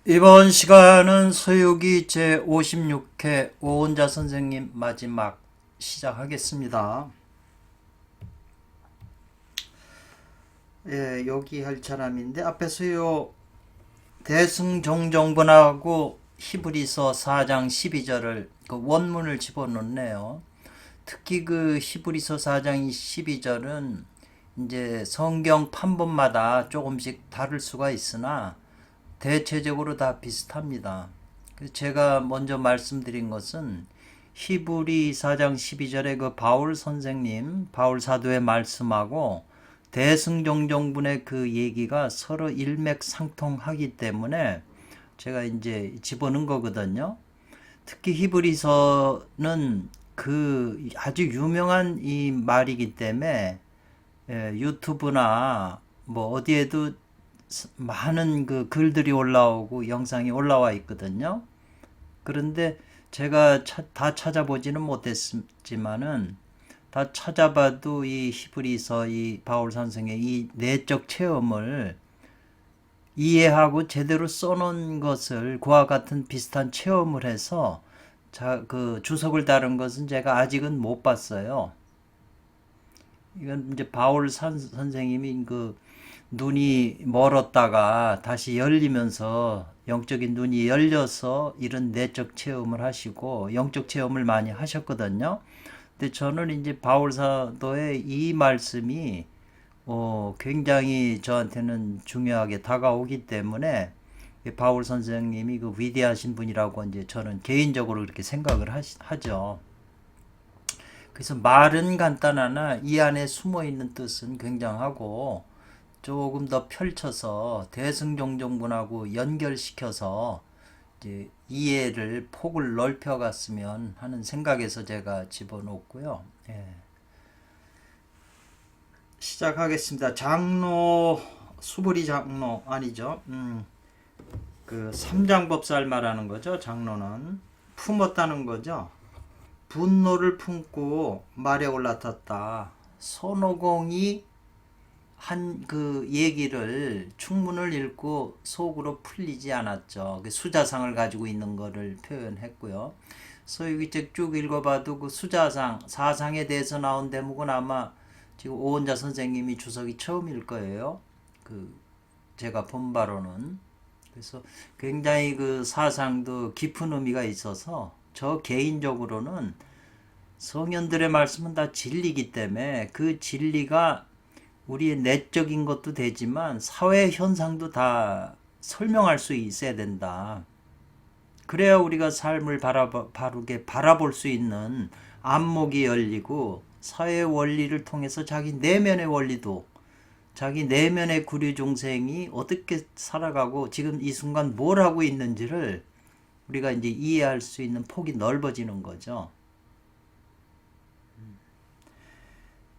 이번 시간은 서유기 제56회 오은자 선생님 마지막 시작하겠습니다. 예, 여기 할 사람인데 앞에서요 대승종종분하고 히브리서 4장 12절을 그 원문을 집어넣네요. 특히 그 히브리서 4장 12절은 이제 성경 판본마다 조금씩 다를 수가 있으나 대체적으로 다 비슷합니다. 제가 먼저 말씀드린 것은 히브리 4장 12절의 그 바울 선생님, 바울 사도의 말씀하고 대승종종분의 그 얘기가 서로 일맥상통하기 때문에 제가 이제 집어넣은 거거든요. 특히 히브리서는 그 아주 유명한 이 말이기 때문에 유튜브나 뭐 어디에도 많은 그 글들이 올라오고 영상이 올라와 있거든요. 그런데 제가 다 찾아보지는 못했지만은 다 찾아봐도 이 히브리서 이 바울 선생의 이 내적 체험을 이해하고 제대로 써놓은 것을 그와 같은 비슷한 체험을 해서 그 주석을 다룬 것은 제가 아직은 못 봤어요. 이건 이제 바울 선생님이 그 눈이 멀었다가 다시 열리면서 영적인 눈이 열려서 이런 내적 체험을 하시고 영적 체험을 많이 하셨거든요. 근데 저는 이제 바울 사도의 이 말씀이 굉장히 저한테는 중요하게 다가오기 때문에 바울 선생님이 그 위대하신 분이라고 이제 저는 개인적으로 그렇게 생각을 하죠. 그래서 말은 간단하나 이 안에 숨어 있는 뜻은 굉장하고 조금 더 펼쳐서 대승종종분하고 연결시켜서 이제 이해를 폭을 넓혀갔으면 하는 생각에서 제가 집어넣었고요. 예. 시작하겠습니다. 장로 수부리 장로 아니죠. 그 삼장법살 말하는 거죠. 장로는 품었다는 거죠. 분노를 품고 말에 올라탔다. 손오공이 한 그 얘기를 충문을 읽고 속으로 풀리지 않았죠. 그 수자상을 가지고 있는 거를 표현했고요. 소위 쭉 읽어봐도 그 수자상, 사상에 대해서 나온 대목은 아마 지금 오은자 선생님이 주석이 처음일 거예요. 그 제가 본 바로는. 그래서 굉장히 그 사상도 깊은 의미가 있어서 저 개인적으로는 성현들의 말씀은 다 진리이기 때문에 그 진리가 우리의 내적인 것도 되지만 사회 현상도 다 설명할 수 있어야 된다. 그래야 우리가 삶을 바르게 바라볼 수 있는 안목이 열리고 사회 원리를 통해서 자기 내면의 원리도 자기 내면의 구류 중생이 어떻게 살아가고 지금 이 순간 뭘 하고 있는지를 우리가 이제 이해할 수 있는 폭이 넓어지는 거죠.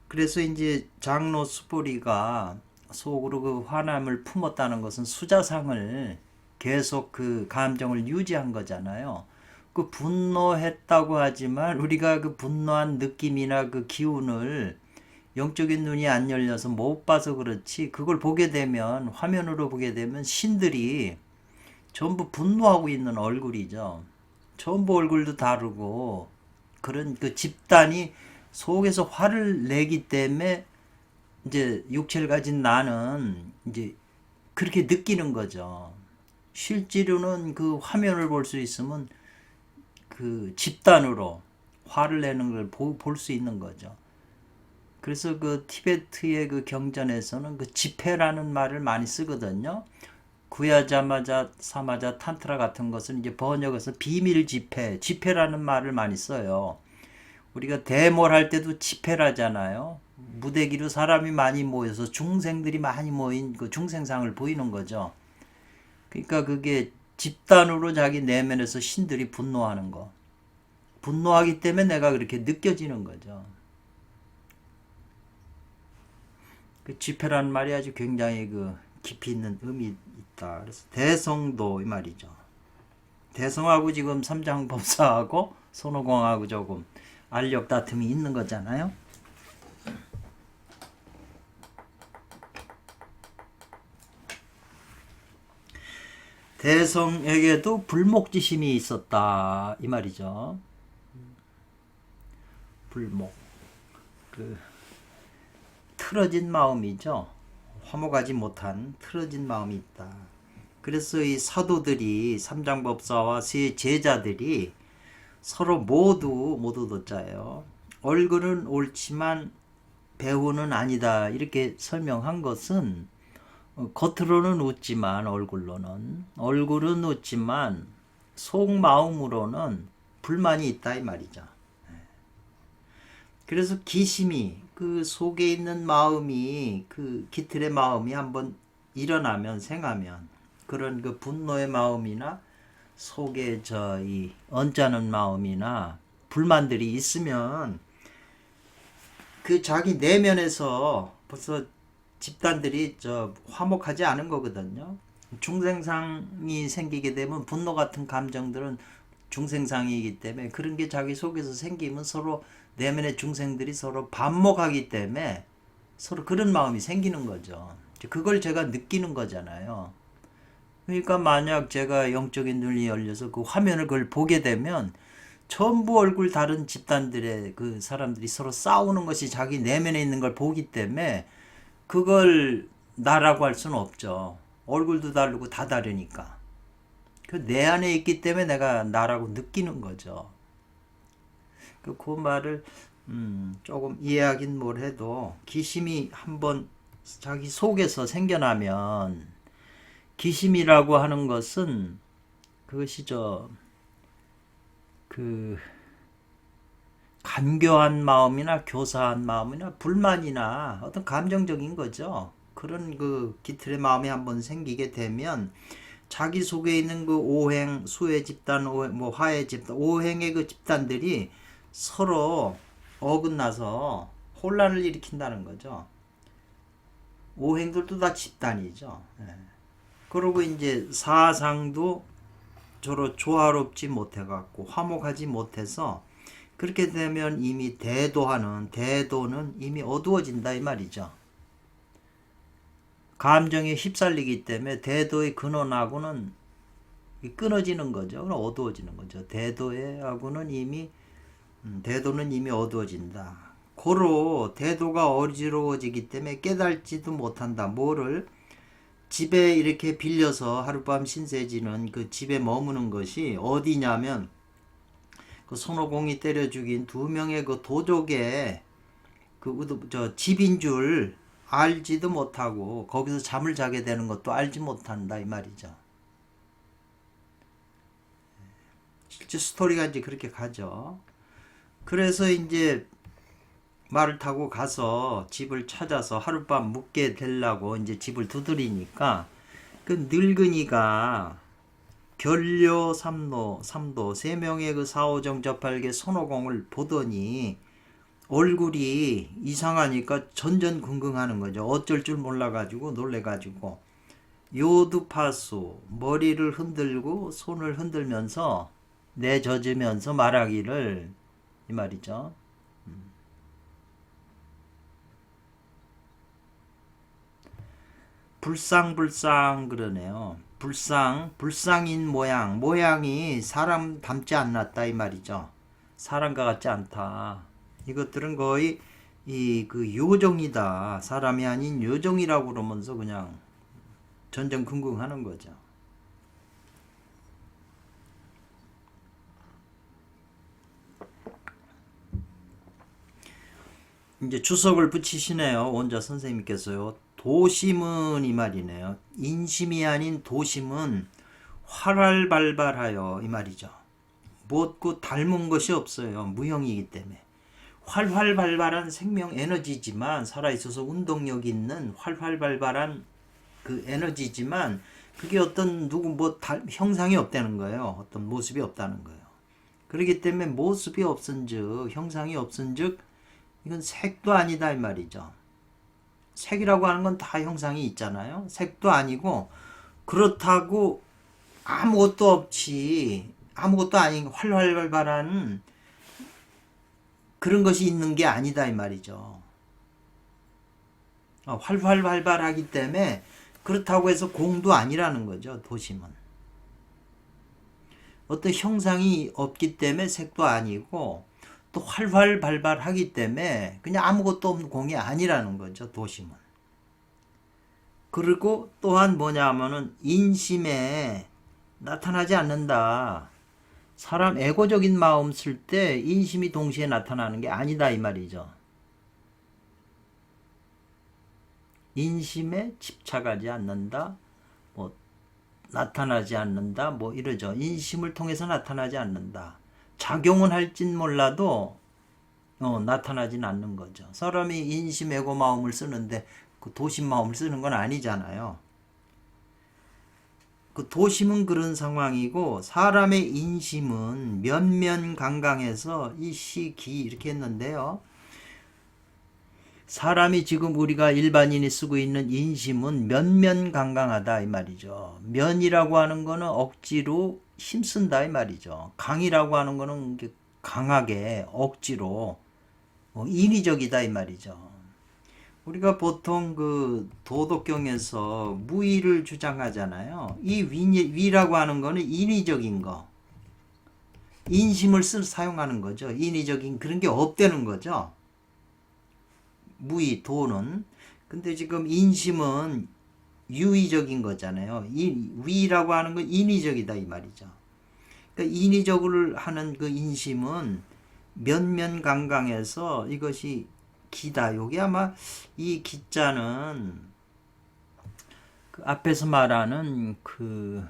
그래서 이제 장로 수보리가 속으로 그 화남을 품었다는 것은 수자상을 계속 그 감정을 유지한 거잖아요. 그 분노했다고 하지만 우리가 그 분노한 느낌이나 그 기운을 영적인 눈이 안 열려서 못 봐서 그렇지 그걸 보게 되면 화면으로 보게 되면 신들이 전부 분노하고 있는 얼굴이죠. 전부 얼굴도 다르고 그런 그 집단이 속에서 화를 내기 때문에 이제 육체를 가진 나는 이제 그렇게 느끼는 거죠. 실제로는 그 화면을 볼 수 있으면 그 집단으로 화를 내는 걸 볼 수 있는 거죠. 그래서 그 티베트의 그 경전에서는 그 집회라는 말을 많이 쓰거든요. 구야자마자 사마자 탄트라 같은 것은 이제 번역해서 비밀 집회, 집회라는 말을 많이 써요. 우리가 대모를 할 때도 집회라잖아요. 무대기로 사람이 많이 모여서 중생들이 많이 모인 그 중생상을 보이는 거죠. 그러니까 그게 집단으로 자기 내면에서 신들이 분노하는 거. 분노하기 때문에 내가 그렇게 느껴지는 거죠. 그 집회라는 말이 아주 굉장히 그 깊이 있는 의미 있다. 그래서 대성도 이 말이죠. 대성하고 지금 삼장법사하고 손오공하고 조금 알력 다툼이 있는 거잖아요. 대성에게도 불목지심이 있었다 이 말이죠. 불목, 그 틀어진 마음이죠. 화목하지 못한 틀어진 마음이 있다. 그래서 이 사도들이 삼장법사와 세 제자들이 서로 모두 도자예요. 얼굴은 옳지만 배우는 아니다 이렇게 설명한 것은 겉으로는 웃지만 얼굴은 웃지만 속마음으로는 불만이 있다 이 말이죠. 그래서 기심이 그 속에 있는 마음이 그 기틀의 마음이 한번 일어나면 생하면 그런 그 분노의 마음이나 속에 이 언짢은 마음이나 불만들이 있으면 그 자기 내면에서 벌써 집단들이 화목하지 않은 거거든요. 중생상이 생기게 되면 분노 같은 감정들은 중생상이기 때문에 그런 게 자기 속에서 생기면 서로 내면의 중생들이 서로 반목하기 때문에 서로 그런 마음이 생기는 거죠. 그걸 제가 느끼는 거잖아요. 그러니까 만약 제가 영적인 눈이 열려서 그 화면을 그걸 보게 되면 전부 얼굴 다른 집단들의 그 사람들이 서로 싸우는 것이 자기 내면에 있는 걸 보기 때문에 그걸 나라고 할 수는 없죠. 얼굴도 다르고 다 다르니까. 그 내 안에 있기 때문에 내가 나라고 느끼는 거죠. 그 말을 조금 이해하긴 뭘 해도 기심이 한번 자기 속에서 생겨나면 기심이라고 하는 것은 그것이 그 간교한 마음이나 교사한 마음이나 불만이나 어떤 감정적인 거죠. 그런 그 기틀의 마음이 한번 생기게 되면 자기 속에 있는 그 오행, 수의 집단, 뭐 화의 집단, 오행의 그 집단들이 서로 어긋나서 혼란을 일으킨다는 거죠. 오행들도 다 집단이죠. 그리고 이제 사상도 저로 조화롭지 못해갖고 화목하지 못해서 그렇게 되면 이미 대도는 이미 어두워진다 이 말이죠. 감정에 휩쓸리기 때문에 대도의 근원하고는 끊어지는 거죠. 그럼 어두워지는 거죠. 대도는 이미 어두워진다. 고로 대도가 어지러워지기 때문에 깨달지도 못한다. 뭐를 집에 이렇게 빌려서 하룻밤 신세지는 그 집에 머무는 것이 어디냐면 그 손오공이 때려 죽인 2명의 그 도적의 집인 줄 알지도 못하고 거기서 잠을 자게 되는 것도 알지 못한다 이 말이죠. 실제 스토리가 이제 그렇게 가죠. 그래서 이제 말을 타고 가서 집을 찾아서 하룻밤 묵게 되려고 이제 집을 두드리니까 그 늙은이가 결료 삼도 3명의 그 사오정 저팔계 손오공을 보더니 얼굴이 이상하니까 전전긍긍하는 거죠. 어쩔 줄 몰라가지고 놀래가지고 요두파수 머리를 흔들고 손을 흔들면서 내젖으면서 말하기를 이 말이죠. 불상불상 그러네요. 불상인 모양이 사람 닮지 않았다 이 말이죠. 사람과 같지 않다. 이것들은 거의 그 요정이다. 사람이 아닌 요정이라고 그러면서 그냥 전전긍긍하는 거죠. 이제 주석을 붙이시네요. 원자 선생님께서요. 도심은 이 말이네요. 인심이 아닌 도심은 활활발발하여 이 말이죠. 무엇고 닮은 것이 없어요. 무형이기 때문에. 활활발발한 생명 에너지지만 살아있어서 운동력 있는 활활발발한 그 에너지지만 그게 어떤 형상이 없다는 거예요. 어떤 모습이 없다는 거예요. 그렇기 때문에 모습이 없은즉 형상이 없은즉 이건 색도 아니다 이 말이죠. 색이라고 하는 건 다 형상이 있잖아요. 색도 아니고 그렇다고 아무것도 아닌 활활발발한 그런 것이 있는 게 아니다 이 말이죠. 활활발발하기 때문에 그렇다고 해서 공도 아니라는 거죠. 도심은. 어떤 형상이 없기 때문에 색도 아니고 또 활활 발발하기 때문에 그냥 아무것도 없는 공이 아니라는 거죠. 도심은. 그리고 또한 뭐냐 하면은 인심에 나타나지 않는다. 사람 에고적인 마음 쓸 때 인심이 동시에 나타나는 게 아니다 이 말이죠. 인심에 집착하지 않는다. 뭐 나타나지 않는다. 뭐 이러죠. 인심을 통해서 나타나지 않는다. 작용은 할진 몰라도 나타나진 않는 거죠. 사람이 인심 에고 마음을 쓰는데 그 도심 마음을 쓰는 건 아니잖아요. 그 도심은 그런 상황이고 사람의 인심은 면면강강해서 이시기 이렇게 했는데요. 사람이 지금 우리가 일반인이 쓰고 있는 인심은 면면강강하다 이 말이죠. 면이라고 하는 거는 억지로 힘쓴다 이 말이죠. 강이라고 하는 거는 강하게 억지로 인위적이다 이 말이죠. 우리가 보통 그 도덕경에서 무의를 주장하잖아요. 이 위라고 하는 거는 인위적인 거. 인심을 사용하는 거죠. 인위적인 그런 게 없다는 거죠. 무의, 도는. 근데 지금 인심은 유의적인 거잖아요. 위라고 하는 건 인위적이다 이 말이죠. 그러니까 인위적으로 하는 그 인심은 면면강강해서 이것이 기다. 요게 아마 이 기자는 그 앞에서 말하는 그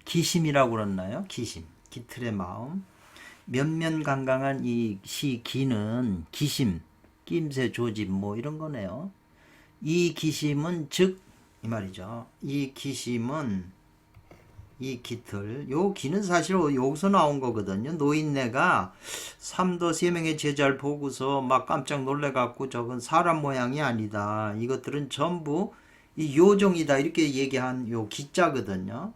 기심이라고 그랬나요? 기심. 기틀의 마음. 면면강강한 이 시기는 기심, 낌새 조짐 뭐 이런 거네요. 이 기심은 즉 이 말이죠. 이 기심은 이 기틀, 요 기는 사실 여기서 나온 거거든요. 노인네가 삼도 세 명의 제자를 보고서 막 깜짝 놀래갖고 저건 사람 모양이 아니다. 이것들은 전부 이 요정이다. 이렇게 얘기한 요 기자거든요.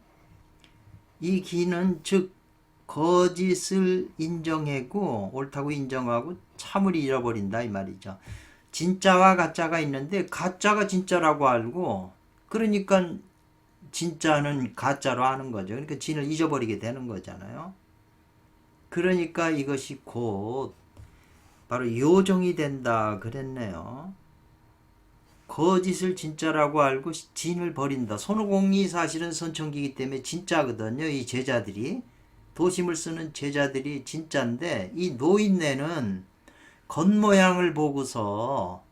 이 기는 즉 거짓을 인정하고 옳다고 인정하고 참을 잃어버린다 이 말이죠. 진짜와 가짜가 있는데 가짜가 진짜라고 알고 그러니까 진짜는 가짜로 하는 거죠. 그러니까 진을 잊어버리게 되는 거잖아요. 그러니까 이것이 곧 바로 요정이 된다 그랬네요. 거짓을 진짜라고 알고 진을 버린다. 손오공이 사실은 선천기이기 때문에 진짜거든요. 이 제자들이. 도심을 쓰는 제자들이 진짜인데 이 노인네는 겉모양을 보고서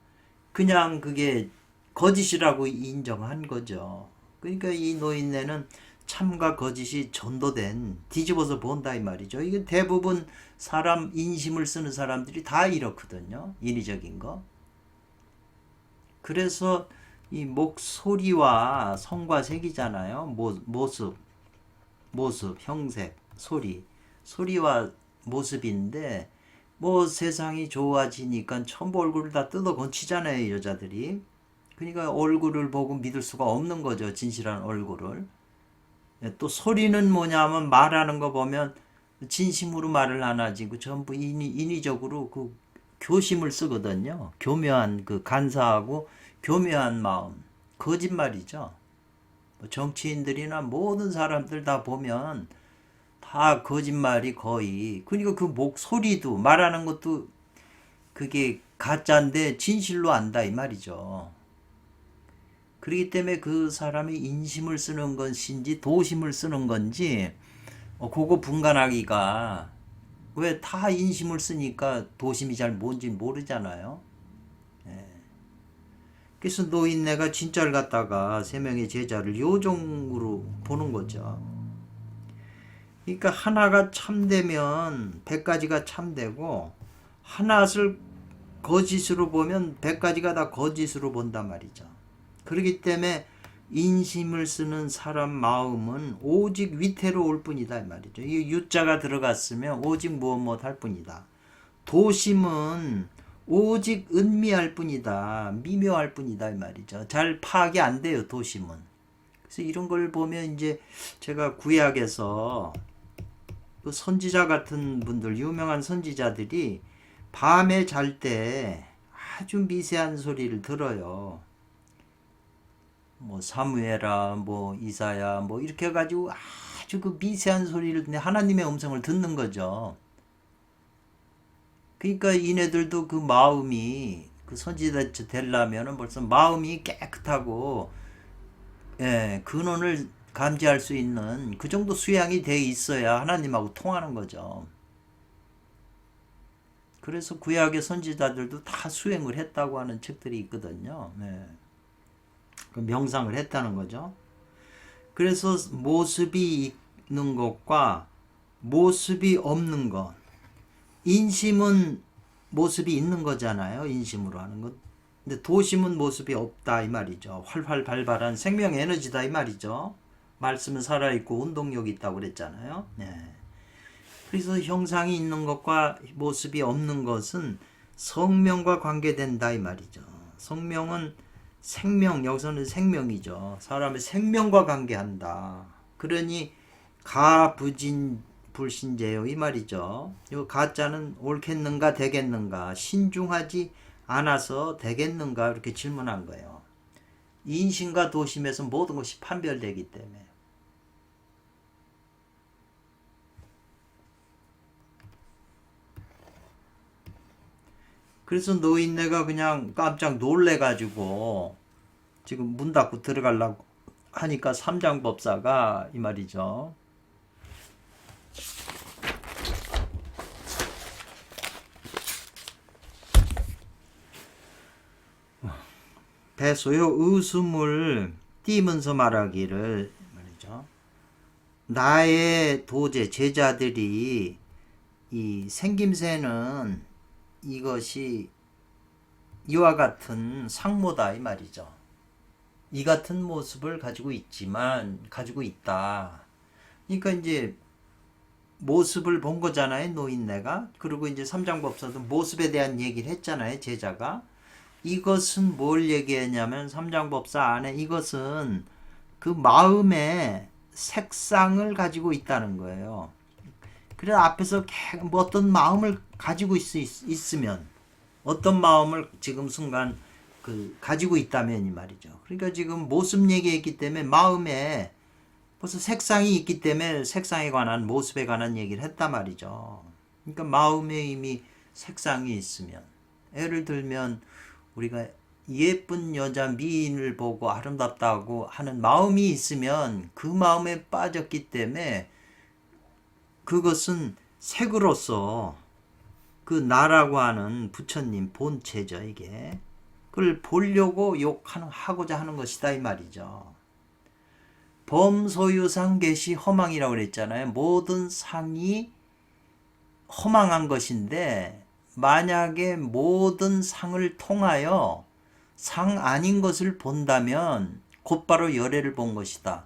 그냥 그게 거짓이라고 인정한 거죠. 그러니까 이 노인네는 참과 거짓이 전도된 뒤집어서 본다 이 말이죠. 이게 대부분 사람 인심을 쓰는 사람들이 다 이렇거든요. 인위적인 거. 그래서 이 목소리와 성과 색이잖아요. 모습, 형색, 소리와 모습인데 뭐 세상이 좋아지니까 전부 얼굴을 다 뜯어 건치잖아요, 여자들이. 그러니까 얼굴을 보고 믿을 수가 없는 거죠, 진실한 얼굴을. 또 소리는 뭐냐면 말하는 거 보면 진심으로 말을 안 하지, 그 전부 인위적으로 그 교심을 쓰거든요. 교묘한 그 간사하고 교묘한 마음, 거짓말이죠. 정치인들이나 모든 사람들 다 보면 다 거짓말이 거의. 그러니까 그 목소리도 말하는 것도 그게 가짜인데 진실로 안다 이 말이죠. 그렇기 때문에 그 사람이 인심을 쓰는 것인지 도심을 쓰는 건지 그거 분간하기가, 왜 다 인심을 쓰니까 도심이 잘 뭔지 모르잖아요. 예. 그래서 노인네가 진짜를 갖다가 세 명의 제자를 요정으로 보는 거죠. 그러니까 하나가 참되면 100가지가 참되고 하나를 거짓으로 보면 100가지가 다 거짓으로 본단 말이죠. 그렇기 때문에 인심을 쓰는 사람 마음은 오직 위태로울 뿐이다 이 말이죠. 이 유자가 들어갔으면 오직 무엇 할 뿐이다. 도심은 오직 은미할 뿐이다. 미묘할 뿐이다 이 말이죠. 잘 파악이 안 돼요, 도심은. 그래서 이런 걸 보면 이제 제가 구약에서 그 선지자 같은 분들, 유명한 선지자들이 밤에 잘 때 아주 미세한 소리를 들어요. 뭐 사무엘아, 뭐 이사야, 뭐 이렇게 해가지고 아주 그 미세한 소리를 하나님의 음성을 듣는 거죠. 그러니까 이네들도 그 마음이 그 선지자 되려면은 벌써 마음이 깨끗하고 근원을 감지할 수 있는 그 정도 수양이 돼 있어야 하나님하고 통하는 거죠. 그래서 구약의 선지자들도 다 수행을 했다고 하는 책들이 있거든요. 그 명상을 했다는 거죠. 그래서 모습이 있는 것과 모습이 없는 것. 인심은 모습이 있는 거잖아요. 인심으로 하는 것. 근데 도심은 모습이 없다 이 말이죠. 활활 발발한 생명 에너지다 이 말이죠. 말씀은 살아있고 운동력이 있다고 그랬잖아요. 그래서 형상이 있는 것과 모습이 없는 것은 성명과 관계된다 이 말이죠. 성명은 생명, 여기서는 생명이죠. 사람의 생명과 관계한다. 그러니 가부진 불신제요 이 말이죠. 이 가짜는 옳겠는가 되겠는가 신중하지 않아서 되겠는가 이렇게 질문한 거예요. 인심과 도심에서 모든 것이 판별되기 때문에. 그래서 노인네가 그냥 깜짝 놀래가지고 지금 문 닫고 들어가려고 하니까 삼장법사가 이 말이죠. 대소요 웃음을 띠면서 말하기를 말이죠. 나의 도제 제자들이 이 생김새는 이것이 이와 같은 상모다 이 말이죠. 이 같은 모습을 가지고 있지만 가지고 있다. 그러니까 이제 모습을 본 거잖아요, 노인네가. 그리고 이제 삼장법사도 모습에 대한 얘기를 했잖아요, 제자가. 이것은 뭘 얘기했냐면 삼장법사 안에 이것은 그 마음의 색상을 가지고 있다는 거예요. 그래서 앞에서 뭐 어떤 마음을 가지고 있으면 어떤 마음을 지금 순간 가지고 있다면 이 말이죠. 그러니까 지금 모습 얘기했기 때문에 마음에 벌써 색상이 있기 때문에 색상에 관한 모습에 관한 얘기를 했단 말이죠. 그러니까 마음에 이미 색상이 있으면 예를 들면 우리가 예쁜 여자 미인을 보고 아름답다고 하는 마음이 있으면 그 마음에 빠졌기 때문에 그것은 색으로서 그 나라고 하는 부처님 본체죠 이게. 그걸 보려고 하고자 하는 것이다 이 말이죠. 범소유상 계시 허망이라고 그랬잖아요. 모든 상이 허망한 것인데 만약에 모든 상을 통하여 상 아닌 것을 본다면 곧바로 열애를 본 것이다.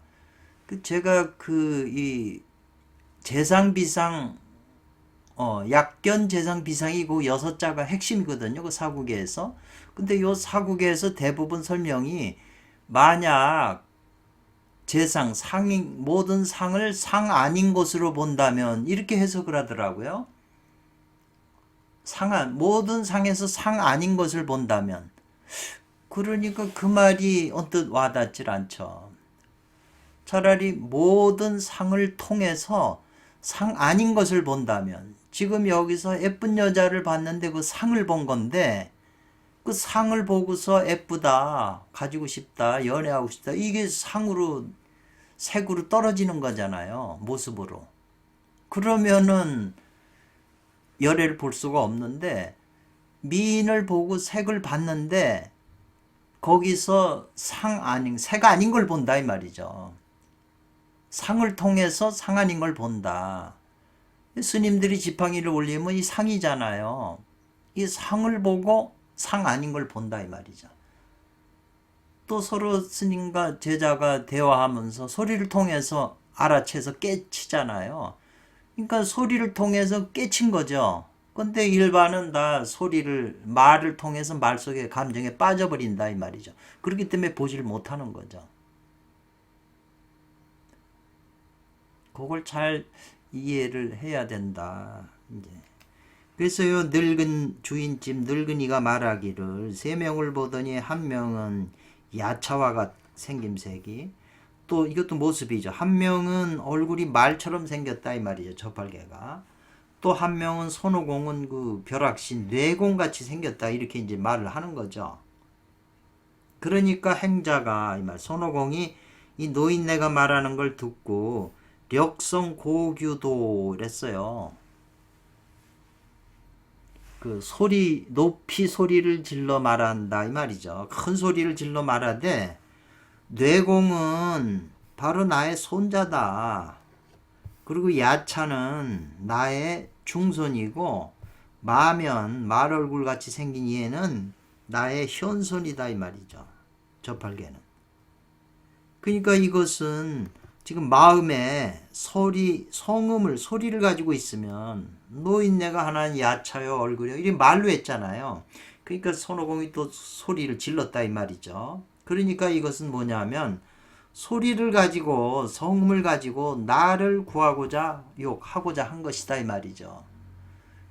제가 이 재상 비상 약견 재상 비상이 그 6자가 핵심이거든요. 그 사국에서. 근데 요 사국에서 대부분 설명이 만약 재상 상이 모든 상을 상 아닌 것으로 본다면 이렇게 해석을 하더라고요. 모든 상에서 상 아닌 것을 본다면. 그러니까 그 말이 언뜻 와닿질 않죠. 차라리 모든 상을 통해서 상 아닌 것을 본다면, 지금 여기서 예쁜 여자를 봤는데 그 상을 본 건데 그 상을 보고서 예쁘다, 가지고 싶다, 연애하고 싶다, 이게 상으로 색으로 떨어지는 거잖아요. 모습으로. 그러면은 열애를 볼 수가 없는데 미인을 보고 색을 봤는데 거기서 색 아닌 걸 본다 이 말이죠. 상을 통해서 상 아닌 걸 본다. 스님들이 지팡이를 올리면 이 상이잖아요. 이 상을 보고 상 아닌 걸 본다 이 말이죠. 또 서로 스님과 제자가 대화하면서 소리를 통해서 알아채서 깨치잖아요. 그러니까 소리를 통해서 깨친 거죠. 근데 일반은 다 말을 통해서 말 속에 감정에 빠져버린다 이 말이죠. 그렇기 때문에 보지를 못하는 거죠. 그걸 잘 이해를 해야 된다. 이제. 그래서요, 늙은 주인집 늙은이가 말하기를 3명을 보더니 한 명은 야차와 생김색이. 또 이것도 모습이죠. 한 명은 얼굴이 말처럼 생겼다 이 말이죠. 저팔계가. 또 한 명은 손오공은 그 벼락신 뇌공같이 생겼다 이렇게 이제 말을 하는 거죠. 그러니까 행자가 이 말 손오공이 이 노인네가 말하는 걸 듣고 력성 고규도 이랬어요. 그 소리 높이 소리를 질러 말한다 이 말이죠. 큰 소리를 질러 말하되 뇌공은 바로 나의 손자다. 그리고 야차는 나의 중손이고 마면 말 얼굴 같이 생긴 얘는 나의 현손이다 이 말이죠. 저팔계는. 그러니까 이것은 지금 마음에 성음을 소리를 가지고 있으면 노인네가 하나는 야차요 얼굴이요 이렇게 말로 했잖아요. 그러니까 손오공이 또 소리를 질렀다 이 말이죠. 그러니까 이것은 뭐냐면 소리를 가지고 성음을 가지고 나를 구하고자 욕하고자 한 것이다 이 말이죠.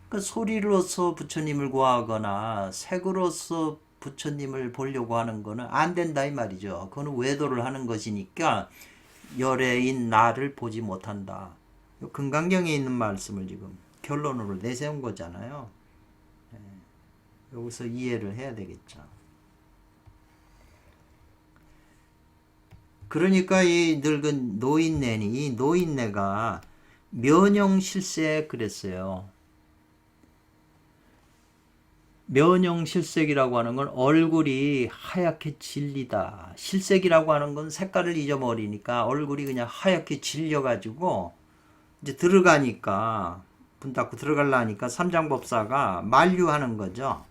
그러니까 소리로서 부처님을 구하거나 색으로서 부처님을 보려고 하는 거는 안 된다 이 말이죠. 그거는 외도를 하는 것이니까 열애인 나를 보지 못한다. 금강경에 있는 말씀을 지금 결론으로 내세운 거잖아요. 여기서 이해를 해야 되겠죠. 그러니까 이 늙은 노인네니 이 노인네가 면용실색 그랬어요. 면용실색이라고 하는 건 얼굴이 하얗게 질리다. 실색이라고 하는 건 색깔을 잊어버리니까 얼굴이 그냥 하얗게 질려가지고 이제 들어가니까 문 닫고 들어가려니까 삼장법사가 만류하는 거죠.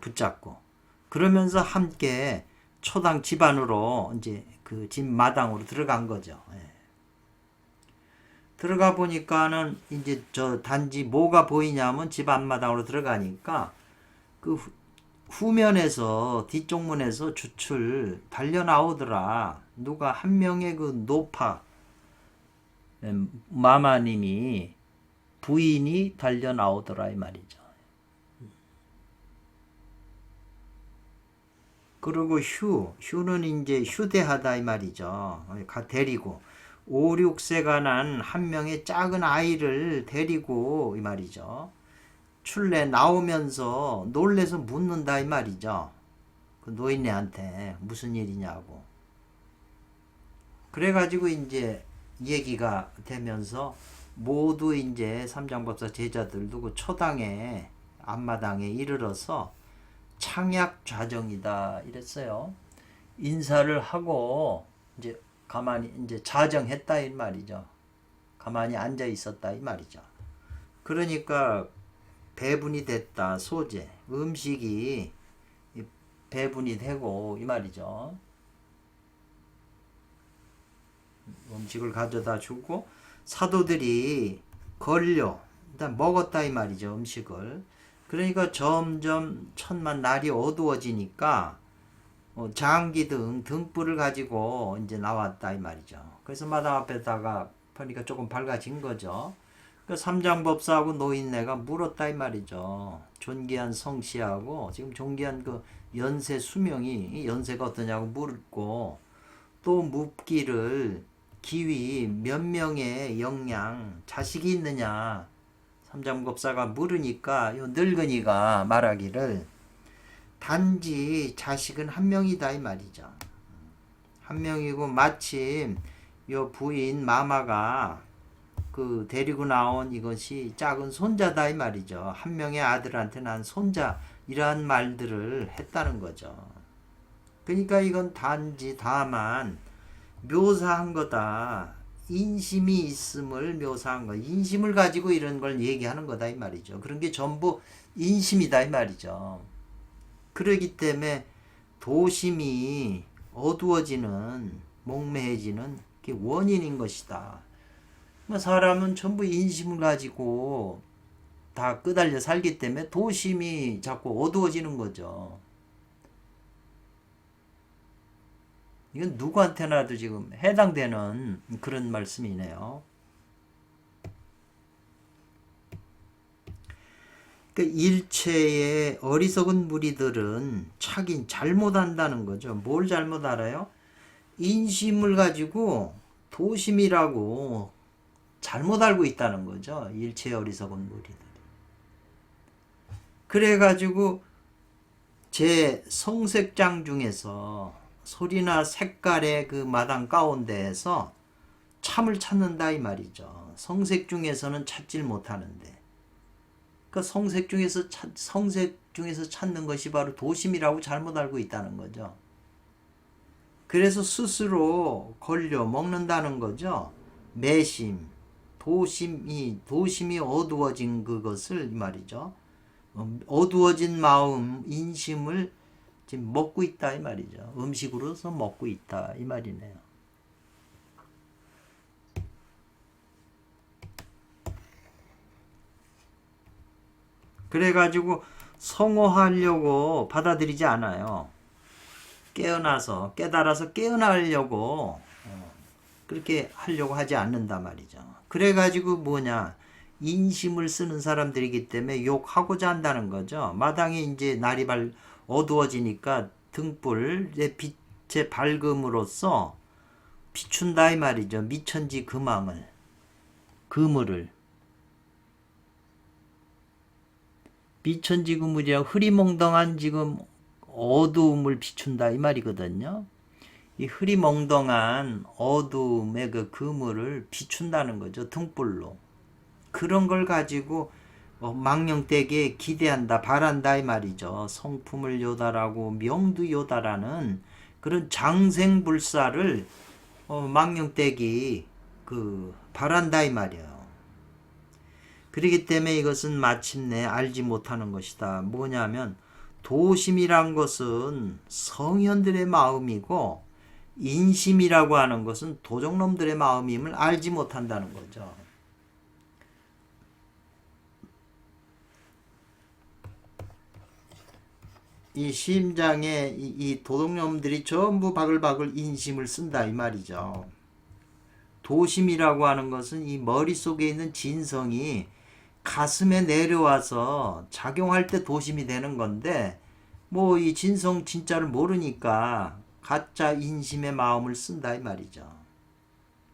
붙잡고. 그러면서 함께 초당 집 안으로 이제 그 집 마당으로 들어간 거죠. 예. 들어가 보니까는 이제 저 단지 뭐가 보이냐면 집 앞마당으로 들어가니까 그 후면에서 뒤쪽 문에서 주출 달려 나오더라. 누가 한 명의 그 노파 마마님이 부인이 달려 나오더라 이 말이죠. 그리고 휴는 이제 휴대하다 이 말이죠. 데리고 5, 6세가 난 한 명의 작은 아이를 데리고 이 말이죠. 출래 나오면서 놀래서 묻는다 이 말이죠. 그 노인네한테 무슨 일이냐고. 그래가지고 이제 얘기가 되면서 모두 이제 삼장법사 제자들도 그 초당에 앞마당에 이르러서 창약 좌정이다 이랬어요. 인사를 하고 이제 가만히 이제 좌정했다 이 말이죠. 가만히 앉아 있었다 이 말이죠. 그러니까 배분이 됐다 소재 음식이 배분이 되고 이 말이죠. 음식을 가져다 주고 사도들이 걸려 일단 먹었다 이 말이죠. 음식을. 그러니까 점점 천만 날이 어두워지니까 장기 등 등불을 가지고 이제 나왔다 이 말이죠. 그래서 마당 앞에다가 보니까 조금 밝아진 거죠. 그 삼장법사하고 노인네가 물었다 이 말이죠. 존귀한 성씨하고 지금 존귀한 그 연세 수명이 연세가 어떠냐고 물고 또 묻기를 기위 몇 명의 영양 자식이 있느냐 삼장법사가 물으니까 요 늙은이가 말하기를 단지 자식은 한 명이다 이 말이죠. 한 명이고 마침 요 부인 마마가 그 데리고 나온 이것이 작은 손자다 이 말이죠. 한 명의 아들한테 난 손자 이러한 말들을 했다는 거죠. 그러니까 이건 단지 다만 묘사한 거다. 인심이 있음을 묘사한 거. 인심을 가지고 이런 걸 얘기하는 거다 이 말이죠. 그런 게 전부 인심이다 이 말이죠. 그러기 때문에 도심이 어두워지는 목매해지는 게 원인인 것이다. 사람은 전부 인심을 가지고 다 끄달려 살기 때문에 도심이 자꾸 어두워지는 거죠. 이건 누구한테나도 지금 해당되는 그런 말씀이네요. 그러니까 일체의 어리석은 무리들은 차긴 잘못한다는 거죠. 뭘 잘못 알아요? 인심을 가지고 도심이라고 잘못 알고 있다는 거죠. 일체 어리석은 무리들이. 그래가지고 제 성색장 중에서 소리나 색깔의 그 마당 가운데에서 참을 찾는다 이 말이죠. 성색 중에서는 찾질 못하는데, 그 성색 중에서 찾는 것이 바로 도심이라고 잘못 알고 있다는 거죠. 그래서 스스로 걸려 먹는다는 거죠. 매심, 도심이 어두워진 그것을 말이죠. 어두워진 마음, 인심을 지금 먹고 있다 이 말이죠. 음식으로서 먹고 있다 이 말이네요. 그래가지고 성호하려고 받아들이지 않아요. 깨달아서 깨어나려고 그렇게 하려고 하지 않는단 말이죠. 그래가지고 뭐냐, 인심을 쓰는 사람들이기 때문에 욕하고자 한다는 거죠. 마당에 이제 날이 어두워지니까 등불의 빛의 밝음으로써 비춘다 이 말이죠. 미천지 그물을 미천지 그물이야 흐리멍덩한 지금 어두움을 비춘다 이 말이거든요. 이 흐리멍덩한 어두움의 그 그물을 비춘다는 거죠. 등불로. 그런 걸 가지고 망령되게 기대한다, 바란다 이 말이죠. 성품을 요달하고 명두 요달하는 그런 장생불사를 망령되기 바란다 이 말이에요. 그렇기 때문에 이것은 마침내 알지 못하는 것이다. 뭐냐면 도심이란 것은 성현들의 마음이고 인심이라고 하는 것은 도적놈들의 마음임을 알지 못한다는 거죠. 이 심장에 이 도둑놈들이 전부 바글바글 인심을 쓴다 이 말이죠. 도심이라고 하는 것은 이 머릿속에 있는 진성이 가슴에 내려와서 작용할 때 도심이 되는 건데, 뭐 이 진성 진짜를 모르니까 가짜 인심의 마음을 쓴다 이 말이죠.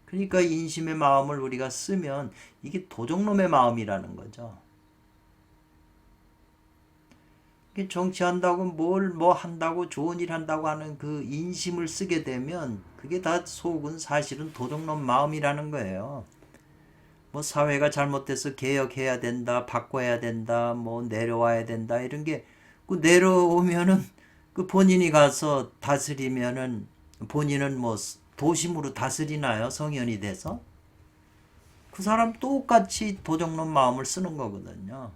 그러니까 인심의 마음을 우리가 쓰면 이게 도적놈의 마음이라는 거죠. 정치한다고 뭐 한다고 좋은 일 한다고 하는 그 인심을 쓰게 되면 그게 다 속은 사실은 도적놈 마음이라는 거예요. 뭐 사회가 잘못돼서 개혁해야 된다, 바꿔야 된다, 뭐 내려와야 된다 이런 게 그 내려오면은 그 본인이 가서 다스리면은 본인은 뭐 도심으로 다스리나요? 성현이 돼서? 그 사람 똑같이 도적놈 마음을 쓰는 거거든요.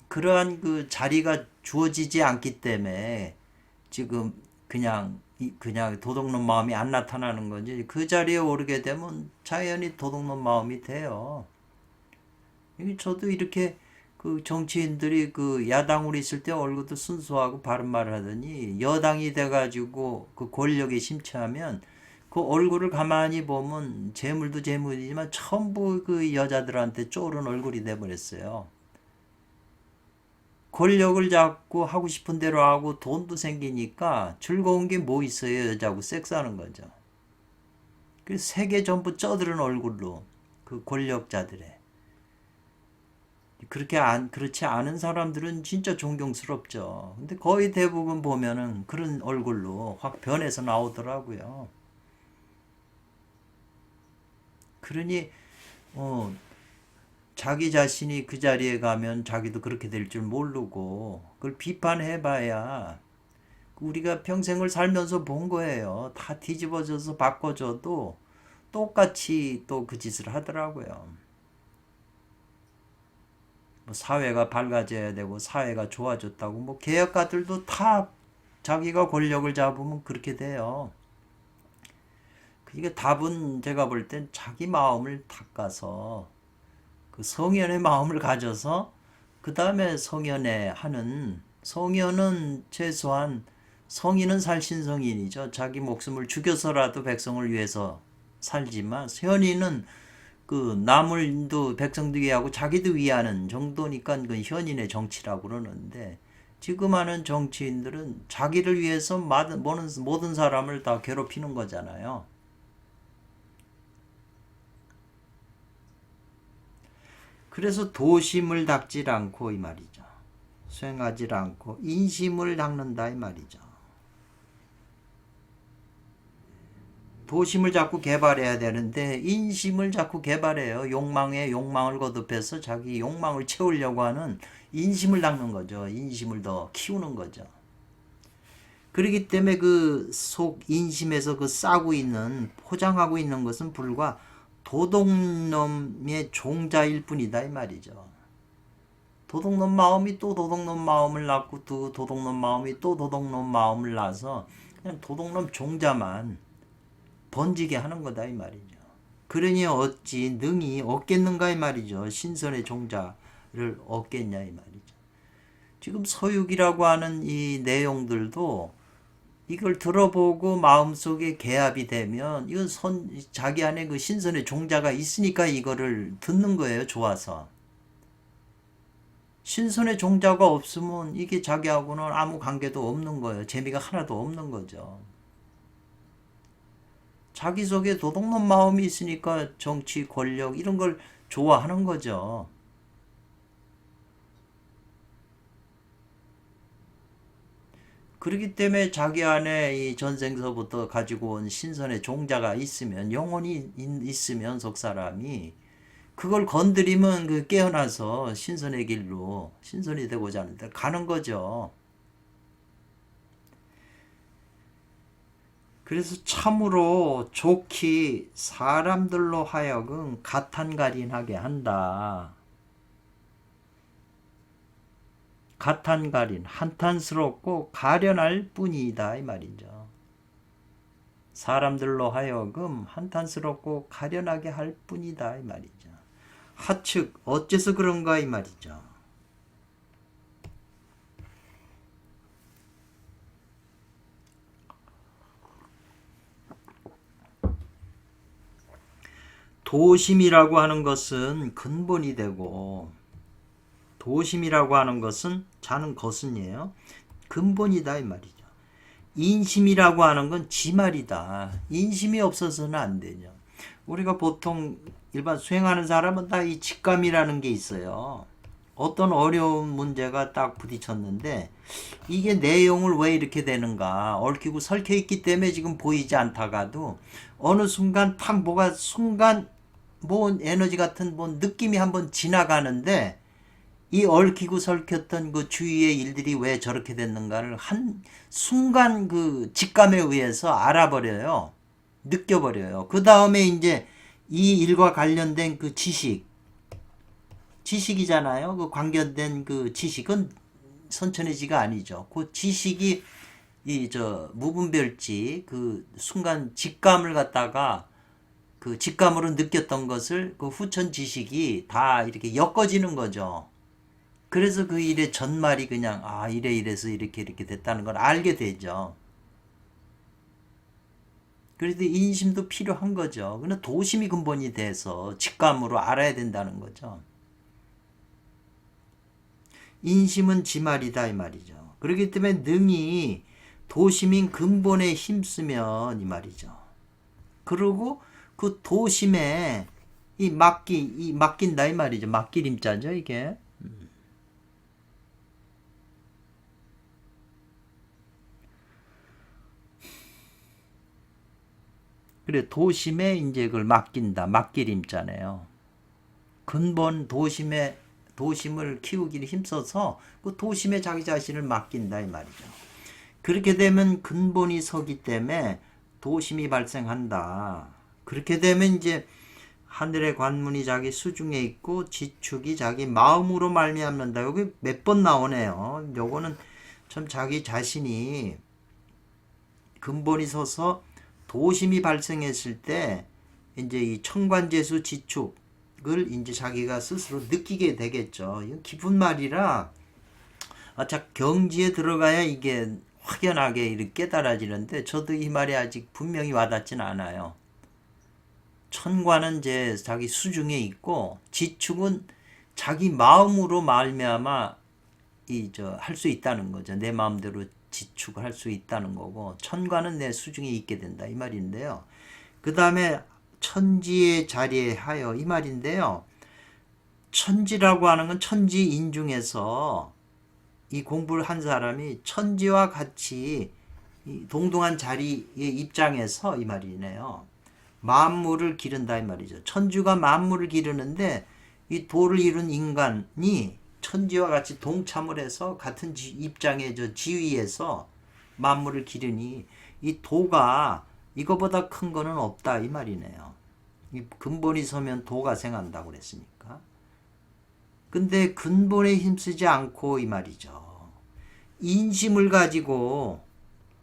그러한 그 자리가 주어지지 않기 때문에 지금 그냥 도둑놈 마음이 안 나타나는 거지. 그 자리에 오르게 되면 자연히 도둑놈 마음이 돼요. 저도 이렇게 그 정치인들이 그 야당으로 있을 때 얼굴도 순수하고 바른 말을 하더니 여당이 돼가지고 그 권력에 심취하면 그 얼굴을 가만히 보면 재물도 재물이지만 전부 그 여자들한테 쪼른 얼굴이 돼버렸어요. 권력을 잡고 하고 싶은 대로 하고 돈도 생기니까 즐거운 게 뭐 있어요? 여자하고 섹스하는 거죠. 그 세계 전부 쩌드른 얼굴로 그 권력자들의. 그렇지 않은 사람들은 진짜 존경스럽죠. 근데 거의 대부분 보면은 그런 얼굴로 확 변해서 나오더라고요. 그러니 자기 자신이 그 자리에 가면 자기도 그렇게 될 줄 모르고 그걸 비판해봐야 우리가 평생을 살면서 본 거예요. 다 뒤집어져서 바꿔줘도 똑같이 또 그 짓을 하더라고요. 뭐 사회가 밝아져야 되고 사회가 좋아졌다고 뭐 개혁가들도 다 자기가 권력을 잡으면 그렇게 돼요. 그러니까 답은 제가 볼 땐 자기 마음을 닦아서 그 성현의 마음을 가져서 그 다음에 성현은 최소한 성인은 살신성인이죠. 자기 목숨을 죽여서라도 백성을 위해서 살지만 현인은 그 남을도 백성도 위하고 자기도 위하는 정도니까 그 현인의 정치라고 그러는데 지금 하는 정치인들은 자기를 위해서 모든 사람을 다 괴롭히는 거잖아요. 그래서 도심을 닦질 않고 이 말이죠. 수행하지 않고 인심을 닦는다 이 말이죠. 도심을 자꾸 개발해야 되는데 인심을 자꾸 개발해요. 욕망에 욕망을 거듭해서 자기 욕망을 채우려고 하는 인심을 닦는 거죠. 인심을 더 키우는 거죠. 그렇기 때문에 그 속 인심에서 그 싸고 있는 포장하고 있는 것은 불과 도둑놈의 종자일 뿐이다 이 말이죠. 도둑놈 마음이 또 도둑놈 마음을 낳고 또 도둑놈 마음이 또 도둑놈 마음을 낳아서 그냥 도둑놈 종자만 번지게 하는 거다 이 말이죠. 그러니 어찌 능히 얻겠는가 이 말이죠. 신선의 종자를 얻겠냐 이 말이죠. 지금 서육이라고 하는 이 내용들도 이걸 들어보고 마음속에 개합이 되면 이건 자기 안에 그 신선의 종자가 있으니까 이거를 듣는 거예요. 좋아서. 신선의 종자가 없으면 이게 자기하고는 아무 관계도 없는 거예요. 재미가 하나도 없는 거죠. 자기 속에 도둑놈 마음이 있으니까 정치, 권력 이런 걸 좋아하는 거죠. 그렇기 때문에 자기 안에 이 전생서부터 가지고 온 신선의 종자가 있으면 영혼이 있으면 속사람이 그걸 건드리면 그 깨어나서 신선의 길로 신선이 되고자 하는데 가는 거죠. 그래서 참으로 좋게 사람들로 하여금 가탄가린하게 한다. 가탄가린, 한탄스럽고 가련할 뿐이다 이 말이죠. 사람들로 하여금 한탄스럽고 가련하게 할 뿐이다 이 말이죠. 하측 어째서 그런가 이 말이죠. 도심이라고 하는 것은 근본이 되고 도심이라고 하는 것은 자는 거순이에요. 근본이다 이 말이죠. 인심이라고 하는 건 지말이다. 인심이 없어서는 안 되죠. 우리가 보통 일반 수행하는 사람은 다 이 직감이라는 게 있어요. 어떤 어려운 문제가 딱 부딪혔는데 이게 내용을 왜 이렇게 되는가 얽히고 설켜 있기 때문에 지금 보이지 않다가도 어느 순간 탁 뭐가 순간 뭐 에너지 같은 뭐 느낌이 한번 지나가는데 이 얽히고 설켰던 그 주위의 일들이 왜 저렇게 됐는가를 한 순간 그 직감에 의해서 알아버려요. 느껴버려요. 그 다음에 이제 이 일과 관련된 그 지식이잖아요. 그 관련된 그 지식은 선천의지가 아니죠. 그 지식이 무분별지 그 순간 직감을 갖다가 그 직감으로 느꼈던 것을 그 후천 지식이 다 이렇게 엮어지는 거죠. 그래서 그 일의 전말이 그냥 이래서 이렇게 됐다는 걸 알게 되죠. 그래도 인심도 필요한 거죠. 근데 도심이 근본이 돼서 직감으로 알아야 된다는 거죠. 인심은 지말이다 이 말이죠. 그렇기 때문에 능히 도심인 근본에 힘쓰면 이 말이죠. 그리고 그 도심에 맡긴다 이 말이죠. 맡길 임자죠 이게. 그래 도심에 이제 그걸 맡긴다. 맡길 임자네요. 근본 도심을 키우기를 힘써서 그 도심에 자기 자신을 맡긴다 이 말이죠. 그렇게 되면 근본이 서기 때문에 도심이 발생한다. 그렇게 되면 이제 하늘의 관문이 자기 수중에 있고 지축이 자기 마음으로 말미암는다. 여기 몇 번 나오네요. 요거는 참 자기 자신이 근본이 서서 도심이 발생했을 때 이제 이 청관제수 지축을 이제 자기가 스스로 느끼게 되겠죠. 이건 깊은 말이라 경지에 들어가야 이게 확연하게 이렇게 깨달아지는데 저도 이 말이 아직 분명히 와닿지는 않아요. 천관은 이제 자기 수중에 있고 지축은 자기 마음으로 말미암아 할 수 있다는 거죠. 내 마음대로 지축할 수 있다는 거고, 천과는 내 수중에 있게 된다 이 말인데요. 그 다음에 천지의 자리에 하여 이 말인데요. 천지라고 하는 건 천지인 중에서 이 공부를 한 사람이 천지와 같이 동등한 자리의 입장에서 이 말이네요. 만물을 기른다 이 말이죠. 천주가 만물을 기르는데 이 도를 이룬 인간이 천지와 같이 동참을 해서 같은 입장의 지위에서 만물을 기르니 이 도가 이거보다 큰 거는 없다 이 말이네요. 이 근본이 서면 도가 생한다고 그랬으니까. 근데 근본에 힘쓰지 않고 이 말이죠. 인심을 가지고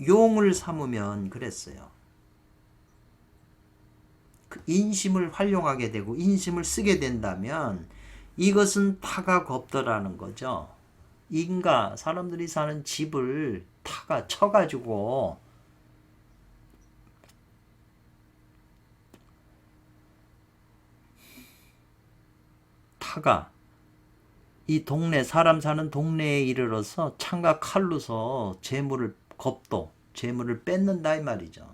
용을 삼으면 그랬어요. 그 인심을 활용하게 되고 인심을 쓰게 된다면 이것은 타가 겁더라는 거죠. 사람들이 사는 집을 타가 쳐가지고 타가 이 동네 사람 사는 동네에 이르러서 창과 칼로서 재물을 뺏는다 이 말이죠.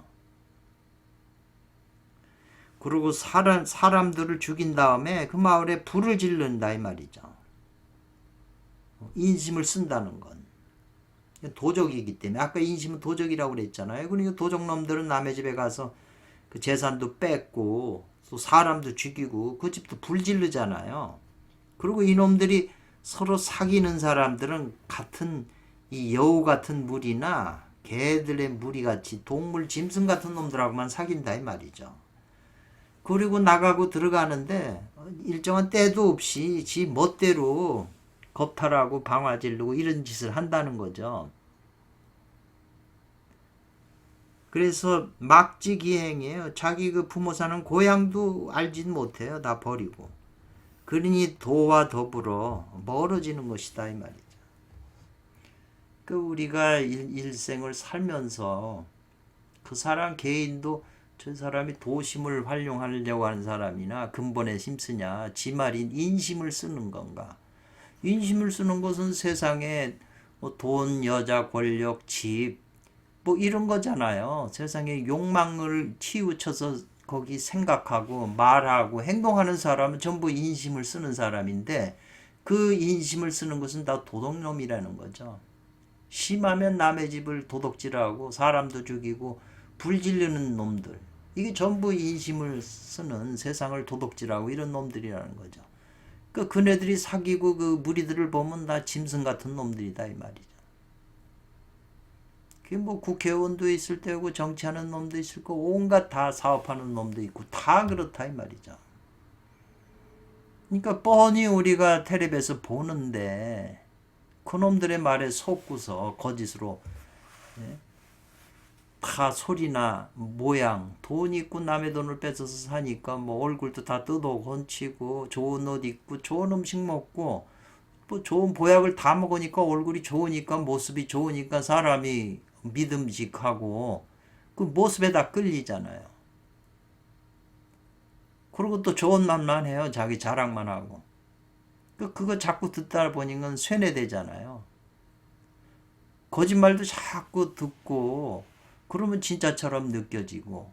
그리고 사람들을 죽인 다음에 그 마을에 불을 지른다 이 말이죠. 인심을 쓴다는 건 도적이기 때문에 아까 인심은 도적이라고 그랬잖아요. 그러니까 도적놈들은 남의 집에 가서 그 재산도 뺏고 또 사람도 죽이고 그 집도 불 지르잖아요. 그리고 이놈들이 서로 사귀는 사람들은 같은 이 여우 같은 무리나 개들의 무리같이 동물 짐승 같은 놈들하고만 사귄다 이 말이죠. 그리고 나가고 들어가는데 일정한 때도 없이 지 멋대로 겁탈하고 방화 지르고 이런 짓을 한다는 거죠. 그래서 막지기행이에요. 자기 그 부모 사는 고향도 알진 못해요. 다 버리고. 그러니 도와 더불어 멀어지는 것이다 이 말이죠. 그 우리가 일생을 살면서 그 사람 개인도 저 사람이 도심을 활용하려고 하는 사람이나 근본에 힘쓰냐 지 말인 인심을 쓰는 건가. 인심을 쓰는 것은 세상에 뭐 돈, 여자, 권력, 집 뭐 이런 거잖아요. 세상에 욕망을 치우쳐서 거기 생각하고 말하고 행동하는 사람은 전부 인심을 쓰는 사람인데 그 인심을 쓰는 것은 다 도둑놈이라는 거죠. 심하면 남의 집을 도둑질하고 사람도 죽이고 불 지르는 놈들. 이게 전부 인심을 쓰는 세상을 도둑질하고 이런 놈들이라는 거죠. 그네들이 사귀고 그 무리들을 보면 다 짐승 같은 놈들이다 이 말이죠. 그게 뭐 국회의원도 있을 때고 정치하는 놈도 있을 거고 온갖 다 사업하는 놈도 있고 다 그렇다 이 말이죠. 그러니까 뻔히 우리가 텔레비에서 보는데 그놈들의 말에 속고서 거짓으로 다 소리나 모양 돈 있고 남의 돈을 뺏어서 사니까 뭐 얼굴도 다 뜯어 건치고 좋은 옷 입고 좋은 음식 먹고 뭐 좋은 보약을 다 먹으니까 얼굴이 좋으니까 모습이 좋으니까 사람이 믿음직하고 그 모습에 다 끌리잖아요. 그리고 또 좋은 말만 해요. 자기 자랑만 하고. 그거 자꾸 듣다 보니까 쇠뇌되잖아요. 거짓말도 자꾸 듣고 그러면 진짜처럼 느껴지고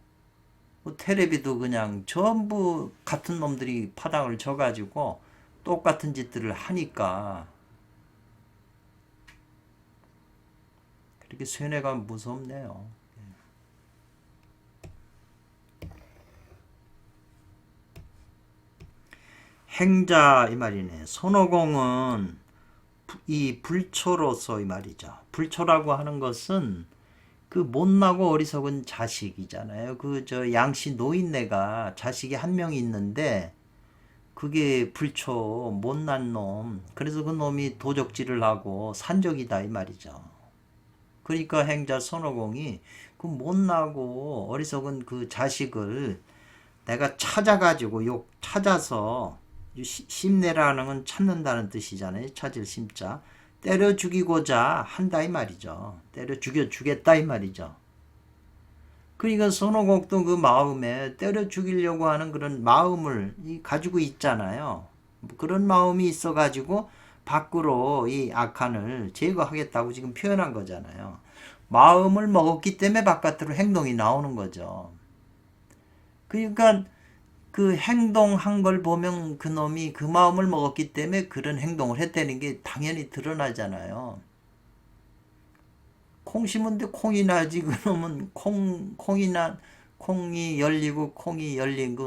텔레비도 그냥 전부 같은 놈들이 파당을 쳐가지고 똑같은 짓들을 하니까 그렇게 쇠뇌가 무섭네요. 행자 이 말이네. 손오공은 이 불초로서 이 말이죠. 불초라고 하는 것은 그 못나고 어리석은 자식이잖아요. 그 양씨 노인네가 자식이 한 명이 있는데 그게 불초 못난 놈. 그래서 그 놈이 도적질을 하고 산적이다 이 말이죠. 그러니까 행자 손오공이 그 못나고 어리석은 그 자식을 내가 찾아가지고 찾아서 심내라는 건 찾는다는 뜻이잖아요. 찾을 심자. 때려 죽이고자 한다 이 말이죠. 때려 죽여주겠다 이 말이죠. 그러니까 손오공도 그 마음에 때려 죽이려고 하는 그런 마음을 가지고 있잖아요. 그런 마음이 있어가지고 밖으로 이 악한을 제거하겠다고 지금 표현한 거잖아요. 마음을 먹었기 때문에 바깥으로 행동이 나오는 거죠. 그러니까 그 행동한 걸 보면 그 놈이 그 마음을 먹었기 때문에 그런 행동을 했다는 게 당연히 드러나잖아요. 콩 심은데 콩이 나지. 그러면 콩이 열리고 콩이 열린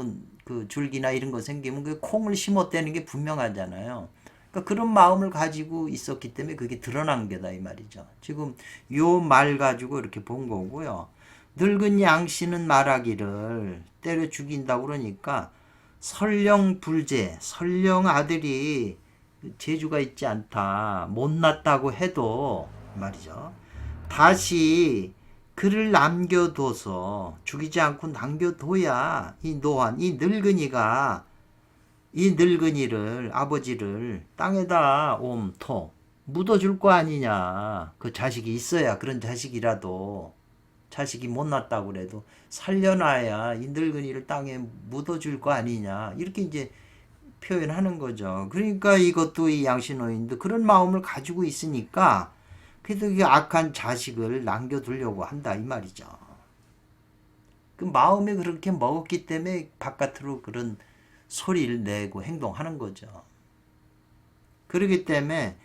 그 줄기나 이런 거 생기면 그 콩을 심었다는 게 분명하잖아요. 그러니까 그런 마음을 가지고 있었기 때문에 그게 드러난 게다 이 말이죠. 지금 요 말 가지고 이렇게 본 거고요. 늙은 양씨는 말하기를 때려 죽인다고 그러니까 설령 불제, 설령 아들이 재주가 있지 않다, 못났다고 해도 말이죠. 다시 그를 남겨둬서 죽이지 않고 남겨둬야 이 노한, 이 늙은이를 아버지를 땅에다 묻어줄 거 아니냐. 그 자식이 있어야 그런 자식이라도 자식이 못났다고 그래도 살려놔야 이 늙은이를 땅에 묻어줄 거 아니냐. 이렇게 이제 표현하는 거죠. 그러니까 이것도 이 양신노인도 그런 마음을 가지고 있으니까 그래도 이 악한 자식을 남겨두려고 한다 이 말이죠. 그 마음에 그렇게 먹었기 때문에 바깥으로 그런 소리를 내고 행동하는 거죠. 그렇기 때문에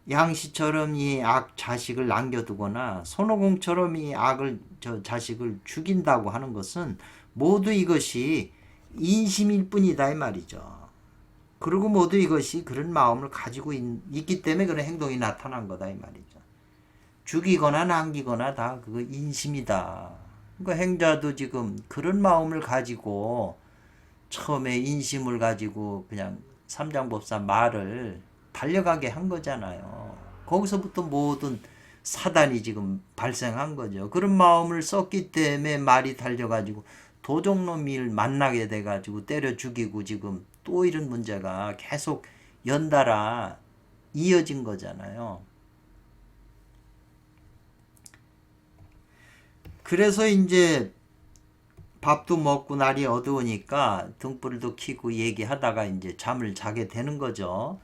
양씨처럼 이 악 자식을 남겨두거나 손오공처럼 이 자식을 죽인다고 하는 것은 모두 이것이 인심일 뿐이다 이 말이죠. 그리고 모두 이것이 그런 마음을 가지고 있기 때문에 그런 행동이 나타난 거다 이 말이죠. 죽이거나 남기거나 다 그거 인심이다. 그러니까 행자도 지금 그런 마음을 가지고 처음에 인심을 가지고 그냥 삼장법사 말을 달려가게 한 거잖아요. 거기서부터 모든 사단이 지금 발생한 거죠. 그런 마음을 썼기 때문에 말이 달려가지고 도적놈을 만나게 돼가지고 때려 죽이고 지금 또 이런 문제가 계속 연달아 이어진 거잖아요. 그래서 이제 밥도 먹고 날이 어두우니까 등불도 켜고 얘기하다가 이제 잠을 자게 되는 거죠.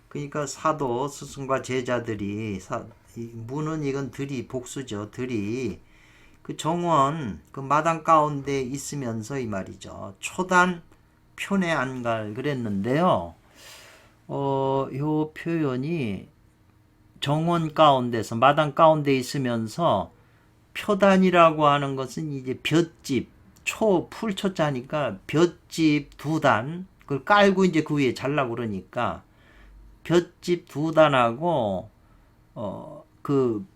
그러니까 사도 스승과 제자들이 무는 이건 들이 복수죠. 들이 그 정원 그 마당 가운데 있으면서 이 말이죠. 초단 표내 안갈 그랬는데요. 요 표현이 정원 가운데서 마당 가운데 있으면서 표단이라고 하는 것은 이제 볏짚 풀초자니까 볏짚 2단 그걸 깔고 이제 그 위에 잘라고 그러니까 볏짚 2단하고 그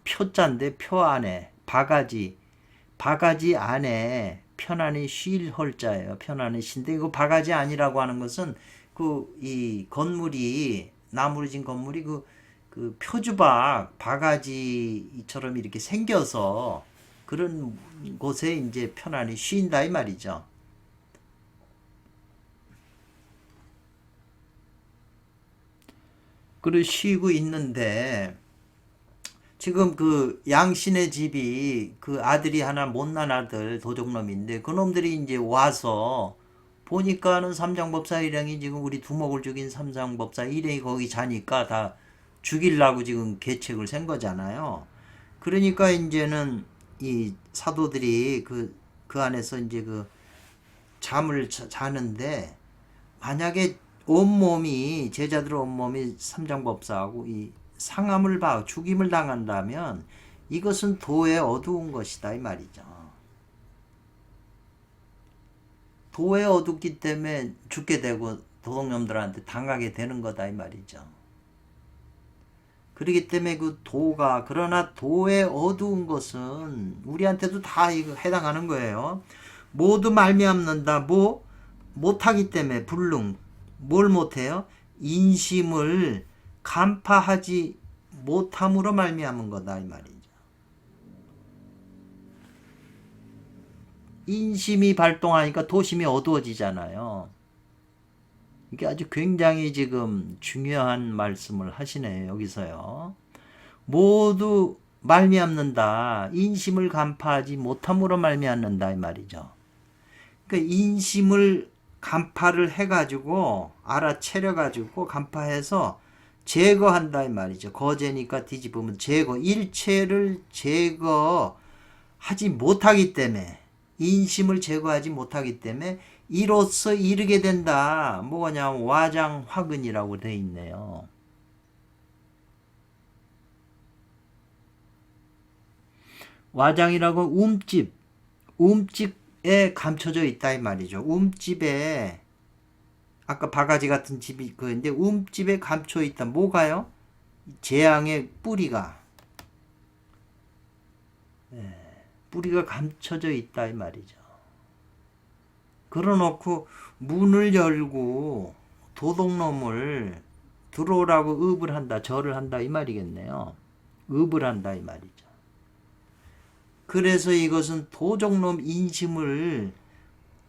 표자인데 표 안에 바가지 안에 편안히 쉴 헐자예요. 편안히 쉰데 이거 바가지 아니라고 하는 것은 그 이 건물이 나무로 건물이 그 표주박 바가지처럼 이렇게 생겨서 그런 곳에 이제 편안히 쉰다 이 말이죠. 그리고 쉬고 있는데 지금 그 양신의 집이 그 아들이 하나 못난 아들 도적놈인데 그놈들이 이제 와서 보니까는 삼장법사 일행이 지금 우리 두목을 죽인 삼장법사 일행이 거기 자니까 다 죽이려고 지금 계책을 센 거잖아요. 그러니까 이제는 이 사도들이 그 안에서 이제 그 잠을 자는데 만약에 온몸이 제자들 온몸이 삼장법사하고 이 상함을 죽임을 당한다면 이것은 도에 어두운 것이다 이 말이죠. 도에 어둡기 때문에 죽게 되고 도둑놈들한테 당하게 되는 거다 이 말이죠. 그렇기 때문에 그러나 도에 어두운 것은 우리한테도 다 이거 해당하는 거예요. 모두 말미암는다. 못하기 때문에 뭘 못해요? 인심을 간파하지 못함으로 말미암은 거다 이 말이죠. 인심이 발동하니까 도심이 어두워지잖아요. 이게 아주 굉장히 지금 중요한 말씀을 하시네요. 여기서요. 모두 말미암는다. 인심을 간파하지 못함으로 말미암는다 이 말이죠. 그러니까 인심을 간파를 해가지고 알아차려가지고 간파해서 제거한다 이 말이죠. 거제니까 뒤집으면 제거, 일체를 제거하지 못하기 때문에, 인심을 제거하지 못하기 때문에 이로써 이르게 된다. 뭐냐, 와장화근이라고 돼 있네요. 와장이라고 움집에 감춰져 있다 이 말이죠. 움집에, 아까 바가지 같은 집이 그인데 움집에 감춰 있다. 뭐가요? 재앙의 뿌리가, 뿌리가 감춰져 있다 이 말이죠. 그러놓고 문을 열고 도둑놈을 들어오라고 읍을 한다, 절을 한다 이 말이겠네요. 읍을 한다 이 말이죠. 그래서 이것은 도적놈 인심을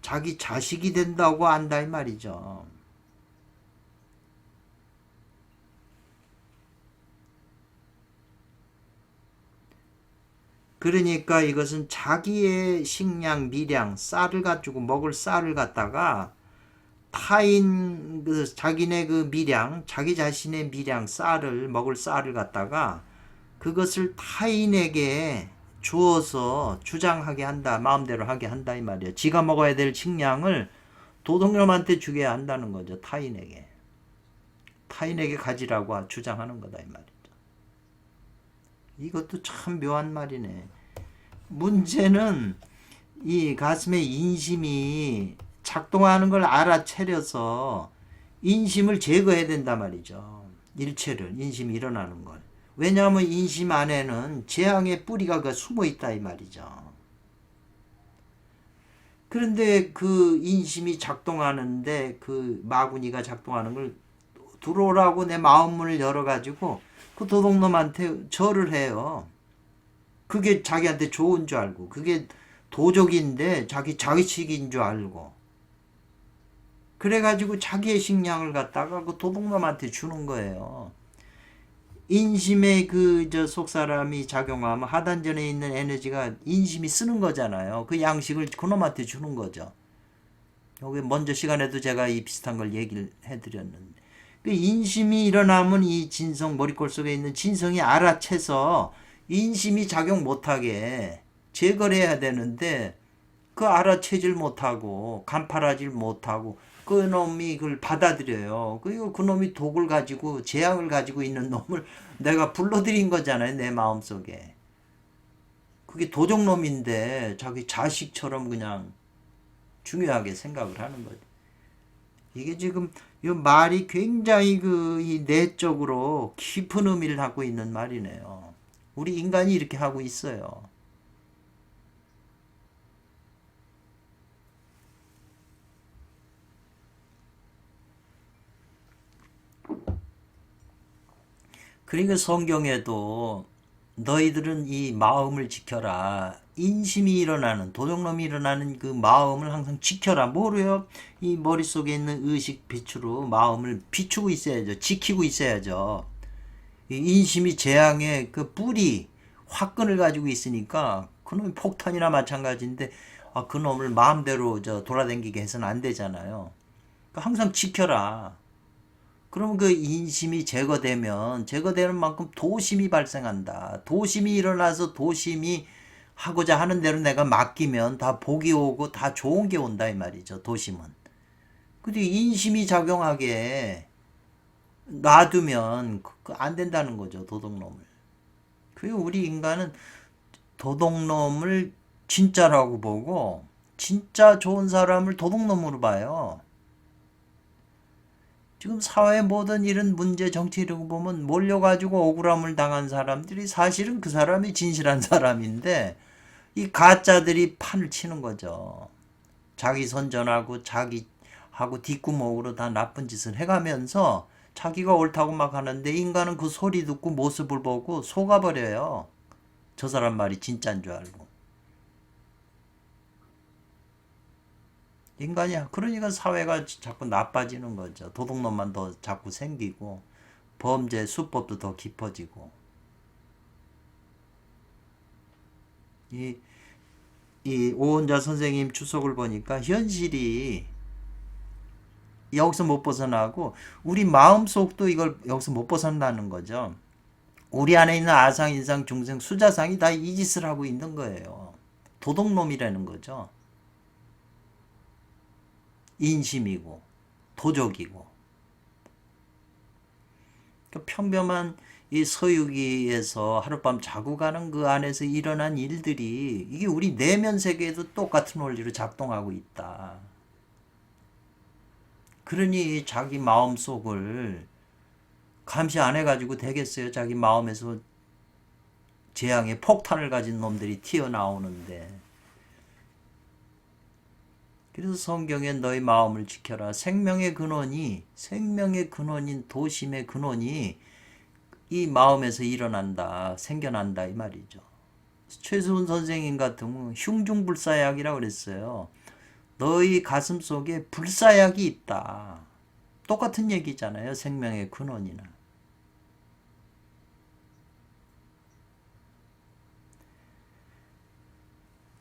자기 자식이 된다고 안다 이 말이죠. 그러니까 이것은 자기의 식량, 미량, 쌀을 가지고 먹을 쌀을 갖다가 타인, 자기네 그 미량, 자기 자신의 미량, 쌀을, 먹을 쌀을 갖다가 그것을 타인에게 주어서 주장하게 한다, 마음대로 하게 한다 이 말이에요. 지가 먹어야 될 식량을 도둑놈한테 주게 한다는 거죠. 타인에게 가지라고 주장하는 거다 이 말이죠. 이것도 참 묘한 말이네. 문제는 이 가슴의 인심이 작동하는 걸 알아차려서 인심을 제거해야 된단 말이죠. 일체를, 인심이 일어나는 걸. 왜냐하면 인심 안에는 재앙의 뿌리가 숨어 있다 이 말이죠. 그런데 그 인심이 작동하는데, 그 마구니가 작동하는 걸 들어오라고 내 마음문을 열어가지고 그 도둑놈한테 절을 해요. 그게 자기한테 좋은 줄 알고, 그게 도적인데 자기 자식인 줄 알고, 그래가지고 자기의 식량을 갖다가 그 도둑놈한테 주는 거예요. 인심의 속사람이 작용하면 하단전에 있는 에너지가 인심이 쓰는 거잖아요. 그 양식을 그놈한테 주는 거죠. 여기 먼저 시간에도 제가 이 비슷한 걸 얘기를 해드렸는데, 그 인심이 일어나면 이 진성, 머리꼴 속에 있는 진성이 알아채서 인심이 작용 못하게 제거를 해야 되는데, 그 알아채질 못하고 간파하질 못하고 그 놈이 그걸 받아들여요. 그리고 그 놈이 독을 가지고, 재앙을 가지고 있는 놈을 내가 불러들인 거잖아요, 내 마음속에. 그게 도적놈인데 자기 자식처럼 그냥 중요하게 생각을 하는 거죠. 이게 지금 이 말이 굉장히 이 내적으로 깊은 의미를 갖고 있는 말이네요. 우리 인간이 이렇게 하고 있어요. 그러니까 성경에도 너희들은 이 마음을 지켜라, 인심이 일어나는, 도둑놈이 일어나는 그 마음을 항상 지켜라. 뭐로요? 이 머릿속에 있는 의식 빛으로 마음을 비추고 있어야죠. 지키고 있어야죠. 이 인심이 재앙의 그 뿌리, 화끈을 가지고 있으니까 그놈이 폭탄이나 마찬가지인데, 그놈을 마음대로 돌아다니게 해서는 안 되잖아요. 그러니까 항상 지켜라. 그러면 그 인심이 제거되는 만큼 도심이 발생한다. 도심이 일어나서 도심이 하고자 하는 대로 내가 맡기면 다 복이 오고 다 좋은 게 온다 이 말이죠. 도심은. 근데 인심이 작용하게 놔두면 안 된다는 거죠. 도둑놈을. 그리고 우리 인간은 도둑놈을 진짜라고 보고, 진짜 좋은 사람을 도둑놈으로 봐요. 지금 사회 모든 이런 문제, 정치 이런 거 보면 몰려가지고 억울함을 당한 사람들이 사실은 그 사람이 진실한 사람인데, 이 가짜들이 판을 치는 거죠. 자기 선전하고 자기하고 뒷구멍으로 다 나쁜 짓을 해가면서 자기가 옳다고 막 하는데, 인간은 그 소리 듣고 모습을 보고 속아버려요. 저 사람 말이 진짜인 줄 알고. 인간이, 그러니까 사회가 자꾸 나빠지는 거죠. 도둑놈만 더 자꾸 생기고 범죄 수법도 더 깊어지고. 이 오은자 선생님 주석을 보니까 현실이 여기서 못 벗어나고 우리 마음속도 이걸 여기서 못 벗어나는 거죠. 우리 안에 있는 아상, 인상, 중생, 수자상이 다 이 짓을 하고 있는 거예요. 도둑놈이라는 거죠. 인심이고 도적이고. 평범한 이 서유기에서 하룻밤 자고 가는 그 안에서 일어난 일들이 이게 우리 내면 세계에도 똑같은 원리로 작동하고 있다. 그러니 자기 마음속을 감시 안 해가지고 되겠어요? 자기 마음에서 재앙의 폭탄을 가진 놈들이 튀어나오는데. 그래서 성경에 너희 마음을 지켜라. 생명의 근원인 도심의 근원이 이 마음에서 일어난다, 생겨난다 이 말이죠. 최수훈 선생님 같으면 흉중불사약이라고 그랬어요. 너희 가슴 속에 불사약이 있다. 똑같은 얘기잖아요. 생명의 근원이나.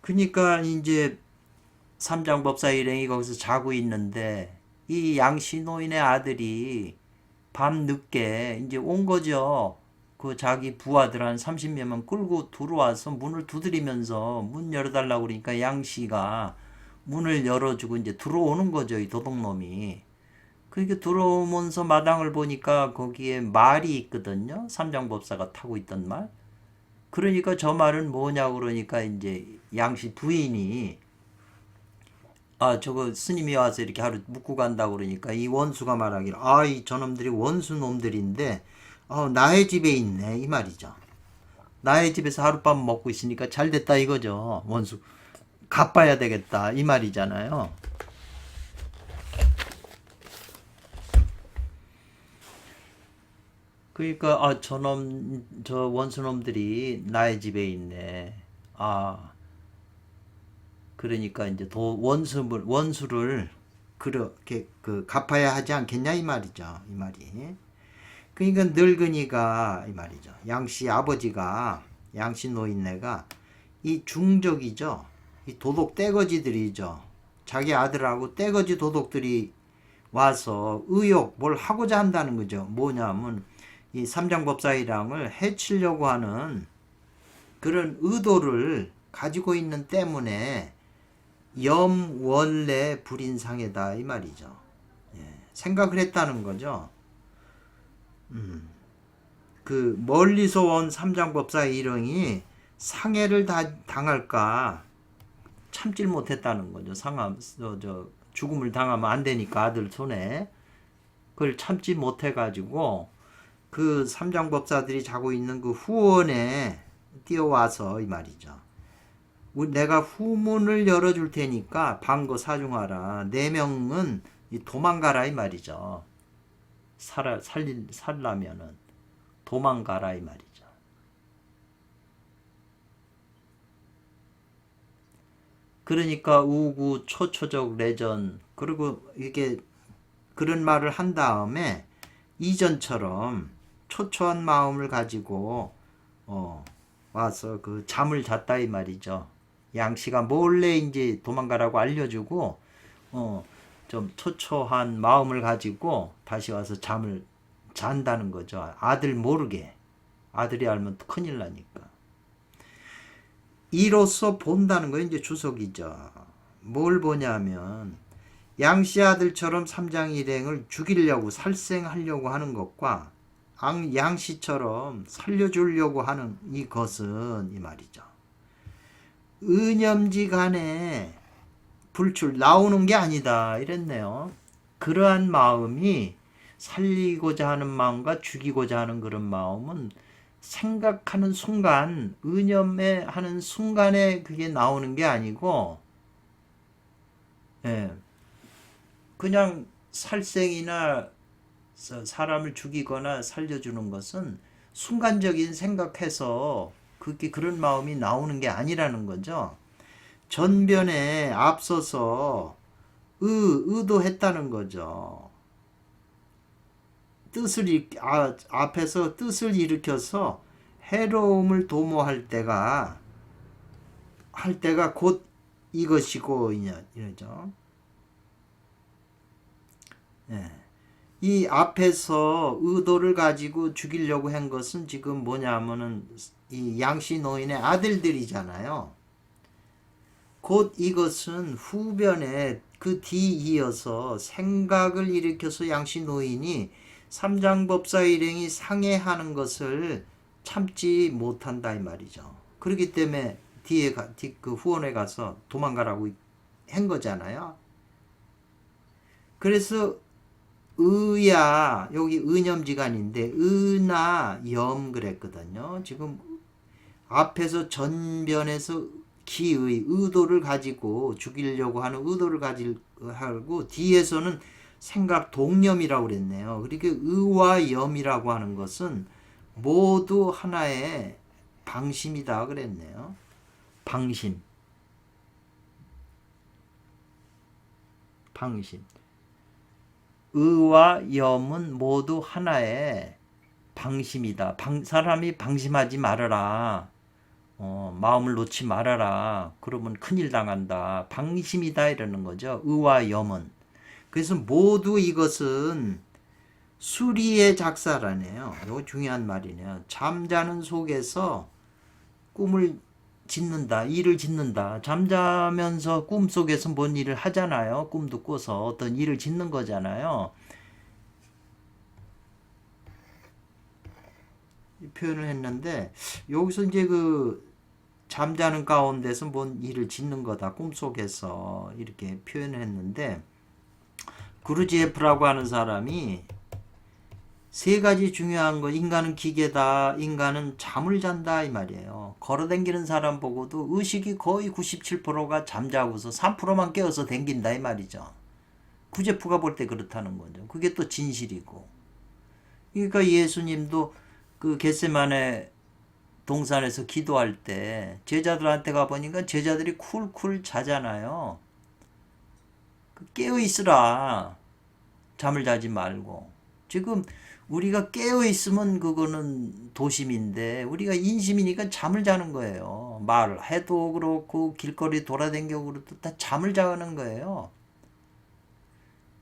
그러니까 이제 삼장법사 일행이 거기서 자고 있는데 이 양씨 노인의 아들이 밤 늦게 이제 온 거죠. 그 자기 부하들 한 30명만 끌고 들어와서 문을 두드리면서 문 열어달라고 그러니까 양씨가 문을 열어주고 이제 들어오는 거죠. 이 도둑놈이. 그러니까 들어오면서 마당을 보니까 거기에 말이 있거든요. 삼장법사가 타고 있던 말. 그러니까 저 말은 뭐냐고 그러니까 이제 양씨 부인이 저거 스님이 와서 이렇게 하루 묵고 간다고 그러니까 이 원수가 말하기를 이 저놈들이 원수 놈들인데 나의 집에 있네 이 말이죠. 나의 집에서 하룻밤 먹고 있으니까 잘 됐다 이거죠. 원수 갚아야 되겠다 이 말이잖아요. 그러니까 저 원수놈들이 나의 집에 있네. 그러니까 이제 원수를 그렇게 갚아야 하지 않겠냐 이 말이죠. 이 말이. 그러니까 늙은이가 이 말이죠. 양씨 아버지가 양씨 노인네가 이 중적이죠. 이 도둑 떼거지들이죠. 자기 아들하고 떼거지 도둑들이 와서 뭘 하고자 한다는 거죠. 뭐냐면 이 삼장법사이랑을 해치려고 하는 그런 의도를 가지고 있는 때문에 염원래 불인상해다 이 말이죠. 생각을 했다는 거죠. 그 멀리서 온 삼장법사 일행이 상해를 당할까 참질 못했다는 거죠. 죽음을 당하면 안 되니까 아들 손에 그걸 참지 못해가지고 그 삼장법사들이 자고 있는 그 후원에 뛰어와서 이 말이죠. 내가 후문을 열어줄 테니까 방거 사중하라. 4명은 도망가라 이 말이죠. 살라면은 도망가라 이 말이죠. 그러니까 우구 초초적 레전 그리고 이게 그런 말을 한 다음에 이전처럼 초초한 마음을 가지고 와서 그 잠을 잤다 이 말이죠. 양씨가 몰래 이제 도망가라고 알려주고 좀 초초한 마음을 가지고 다시 와서 잠을 잔다는 거죠. 아들 모르게. 아들이 알면 큰일 나니까. 이로써 본다는 거 이제 주석이죠. 뭘 보냐면 양씨 아들처럼 삼장 일행을 죽이려고 살생하려고 하는 것과 양씨처럼 살려주려고 하는 이것은 이 말이죠. 은염지간에 불출 나오는 게 아니다 이랬네요. 그러한 마음이 살리고자 하는 마음과 죽이고자 하는 그런 마음은 생각하는 순간 은염에 하는 순간에 그게 나오는 게 아니고 그냥 살생이나 사람을 죽이거나 살려주는 것은 순간적인 생각해서 그게 그런 마음이 나오는 게 아니라는 거죠. 전변에 앞서서 의도했다는 거죠. 앞에서 뜻을 일으켜서 해로움을 도모할 때가 곧 이것이고 이러죠. 예. 이 앞에서 의도를 가지고 죽이려고 한 것은 지금 뭐냐면은 이 양씨 노인의 아들들이잖아요. 곧 이것은 후변에 그 뒤이어서 생각을 일으켜서 양씨 노인이 삼장법사 일행이 상해하는 것을 참지 못한다 이 말이죠. 그렇기 때문에 그 후원에 가서 도망가라고 한 거잖아요. 그래서 의야 여기 의념지간인데 의나 염 그랬거든요. 지금 앞에서 전변에서 기의 의도를 가지고 죽이려고 하는 의도를 가지고 뒤에서는 생각 동념이라고 그랬네요. 그러니까 의와 염이라고 하는 것은 모두 하나의 방심이다 그랬네요. 방심. 의와 염은 모두 하나의 방심이다. 사람이 방심하지 말아라. 마음을 놓지 말아라. 그러면 큰일 당한다. 방심이다 이러는 거죠. 의와 염은. 그래서 모두 이것은 수리의 작사라네요. 이거 중요한 말이네요. 잠자는 속에서 꿈을 짓는다. 일을 짓는다. 잠자면서 꿈속에서 뭔 일을 하잖아요. 꿈도 꿔서 어떤 일을 짓는 거잖아요. 이 표현을 했는데 여기서 이제 그 잠자는 가운데서 뭔 일을 짓는 거다. 꿈속에서 이렇게 표현을 했는데 구르지에프라고 하는 사람이 세 가지 중요한 거 인간은 기계다. 인간은 잠을 잔다 이 말이에요. 걸어다니는 사람 보고도 의식이 거의 97%가 잠자고서 3%만 깨어서 댕긴다 이 말이죠. 구제프가 볼 때 그렇다는 거죠. 그게 또 진실이고. 그러니까 예수님도 그 겟세마네 동산에서 기도할 때 제자들한테 가보니까 제자들이 쿨쿨 자잖아요. 깨어 있으라. 잠을 자지 말고. 지금 우리가 깨어 있으면 그거는 도심인데 우리가 인심이니까 잠을 자는 거예요. 말해도 그렇고 길거리 돌아다니고 그래도 다 잠을 자는 거예요.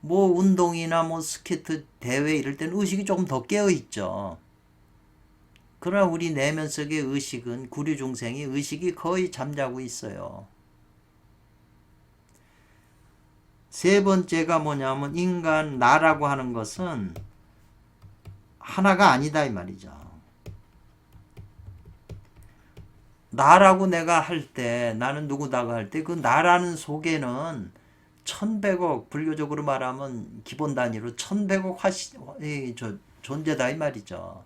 뭐 운동이나 뭐 스케이트 대회 이럴 때는 의식이 조금 더 깨어 있죠. 그러나 우리 내면 속의 의식은 구류 중생이 의식이 거의 잠자고 있어요. 세 번째가 뭐냐면 인간 나라고 하는 것은 하나가 아니다 이 말이죠. 나라고 내가 할 때 나는 누구다가 할 때 그 나라는 속에는 1100억 불교적으로 말하면 기본 단위로 1100억 존재다 이 말이죠.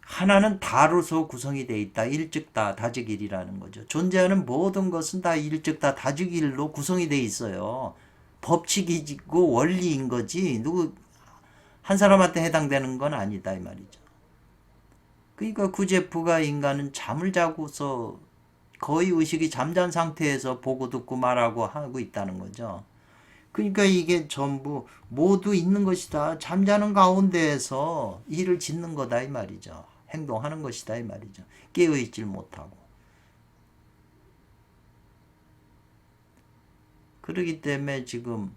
하나는 다로서 구성이 되어 있다. 일즉다 다즉일이라는 거죠. 존재하는 모든 것은 다 일즉다 다즉일로 구성이 되어 있어요. 법칙이고 원리인 거지 누구 한 사람한테 해당되는 건 아니다 이 말이죠. 그러니까 구제프가 인간은 잠을 자고서 거의 의식이 잠잔 상태에서 보고 듣고 말하고 하고 있다는 거죠. 그러니까 이게 전부 모두 있는 것이다. 잠자는 가운데에서 일을 짓는 거다 이 말이죠. 행동하는 것이다 이 말이죠. 깨어있질 못하고. 그렇기 때문에 지금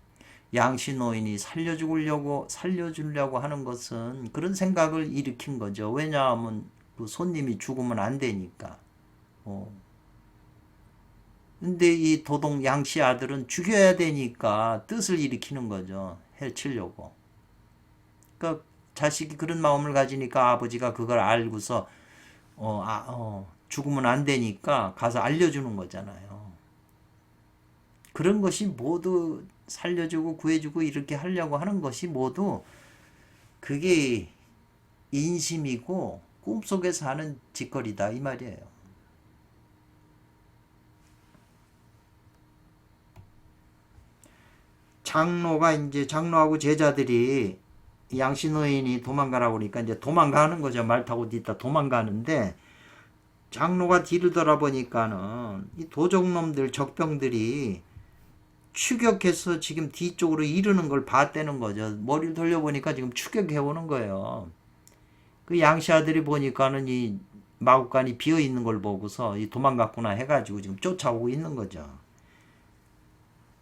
양씨 노인이 살려주려고 하는 것은 그런 생각을 일으킨 거죠. 왜냐하면 그 손님이 죽으면 안 되니까. 근데 이 도동 양씨 아들은 죽여야 되니까 뜻을 일으키는 거죠. 해치려고. 그러니까 자식이 그런 마음을 가지니까 아버지가 그걸 알고서 죽으면 안 되니까 가서 알려주는 거잖아요. 그런 것이 모두 살려주고 구해주고 이렇게 하려고 하는 것이 모두 그게 인심이고 꿈속에서 하는 짓거리다 이 말이에요. 장로하고 제자들이 양씨 노인이 도망가라고 그러니까 이제 도망가는 거죠. 말 타고 뒤따 도망가는데 장로가 뒤를 돌아보니까는 이 도적놈들 적병들이 추격해서 지금 뒤쪽으로 이르는 걸 봤다는 거죠. 머리를 돌려보니까 지금 추격해 오는 거예요. 그 양씨 아들이 보니까는 이 마구간이 비어 있는 걸 보고서 이 도망갔구나 해가지고 지금 쫓아오고 있는 거죠.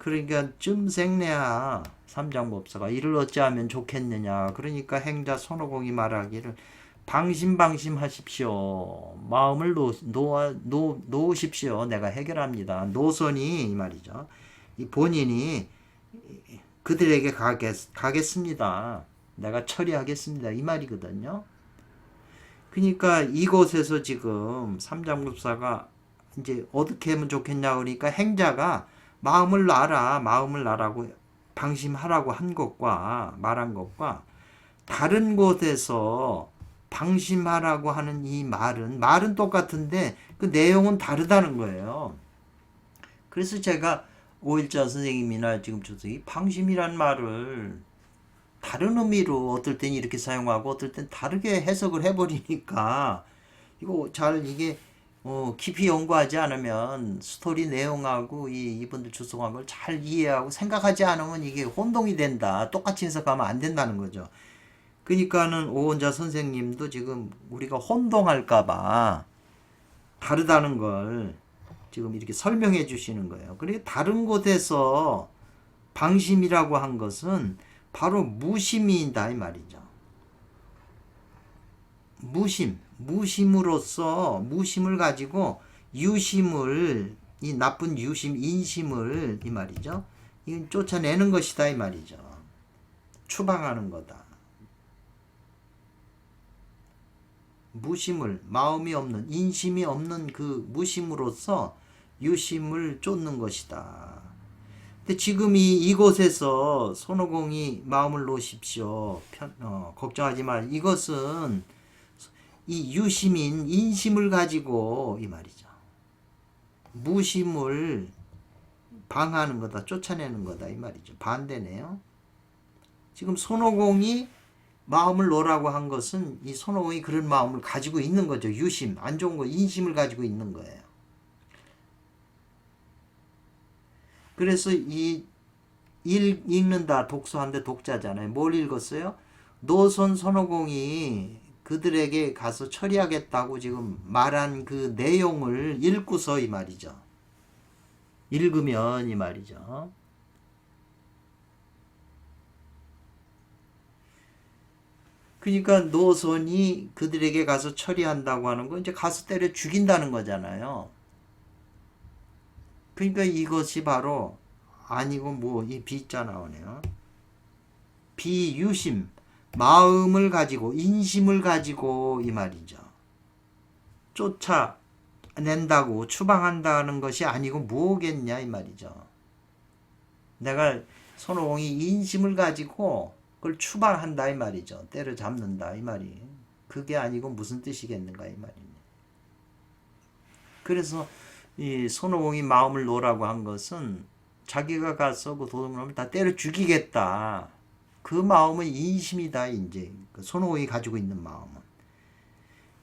그러니까 쯤생내야 삼장법사가 이를 어찌하면 좋겠느냐. 그러니까 행자 손오공이 말하기를 방심방심하십시오. 마음을 놓으십시오. 내가 해결합니다. 노선이 이 말이죠. 이 본인이 그들에게 가겠습니다. 내가 처리하겠습니다. 이 말이거든요. 그러니까 이곳에서 지금 삼장법사가 이제 어떻게 하면 좋겠냐 그러니까 행자가 마음을 놔라고 방심하라고 한 것과 말한 것과 다른 곳에서 방심하라고 하는 이 말은 똑같은데 그 내용은 다르다는 거예요. 그래서 제가 오일자 선생님이나 지금 주석이 방심이란 말을 다른 의미로 어떨 땐 이렇게 사용하고 어떨 땐 다르게 해석을 해버리니까 이거 잘 이게 깊이 연구하지 않으면 스토리 내용하고 이분들 주석한 걸 잘 이해하고 생각하지 않으면 이게 혼동이 된다. 똑같이 해석하면 안 된다는 거죠. 그러니까는 오원자 선생님도 지금 우리가 혼동할까봐 다르다는 걸 지금 이렇게 설명해 주시는 거예요. 그리고 다른 곳에서 방심이라고 한 것은 바로 무심이다 이 말이죠. 무심으로써 무심을 가지고 유심을 이 나쁜 유심 인심을 이 말이죠. 이건 쫓아내는 것이다 이 말이죠. 추방하는 거다. 무심을 마음이 없는 인심이 없는 그 무심으로써 유심을 쫓는 것이다. 근데 지금 이곳에서 손오공이 마음을 놓으십시오. 걱정하지 말. 이것은 이 유심인 인심을 가지고 이 말이죠. 무심을 방하는 거다. 쫓아내는 거다. 이 말이죠. 반대네요. 지금 손오공이 마음을 놓으라고 한 것은 이 손오공이 그런 마음을 가지고 있는 거죠. 유심, 안 좋은 거, 인심을 가지고 있는 거예요. 그래서 읽는다, 독서한데 독자잖아요. 뭘 읽었어요? 노선 손오공이 그들에게 가서 처리하겠다고 지금 말한 그 내용을 읽고서 이 말이죠. 읽으면 이 말이죠. 그러니까 노선이 그들에게 가서 처리한다고 하는 건 이제 가서 때려 죽인다는 거잖아요. 그러니까 이것이 바로 아니고 뭐 이 비자 나오네요. 비유심, 마음을 가지고 인심을 가지고 이 말이죠. 쫓아낸다고 추방한다는 것이 아니고 뭐겠냐 이 말이죠. 내가 손오공이 인심을 가지고 그걸 추방한다 이 말이죠. 때려잡는다 이 말이. 그게 아니고 무슨 뜻이겠는가 이 말이네. 그래서 이 손오공이 마음을 놓으라고 한 것은 자기가 가서 그 도둑놈을 다 때려 죽이겠다. 그 마음은 인심이다 이제. 그 손오공이 가지고 있는 마음은.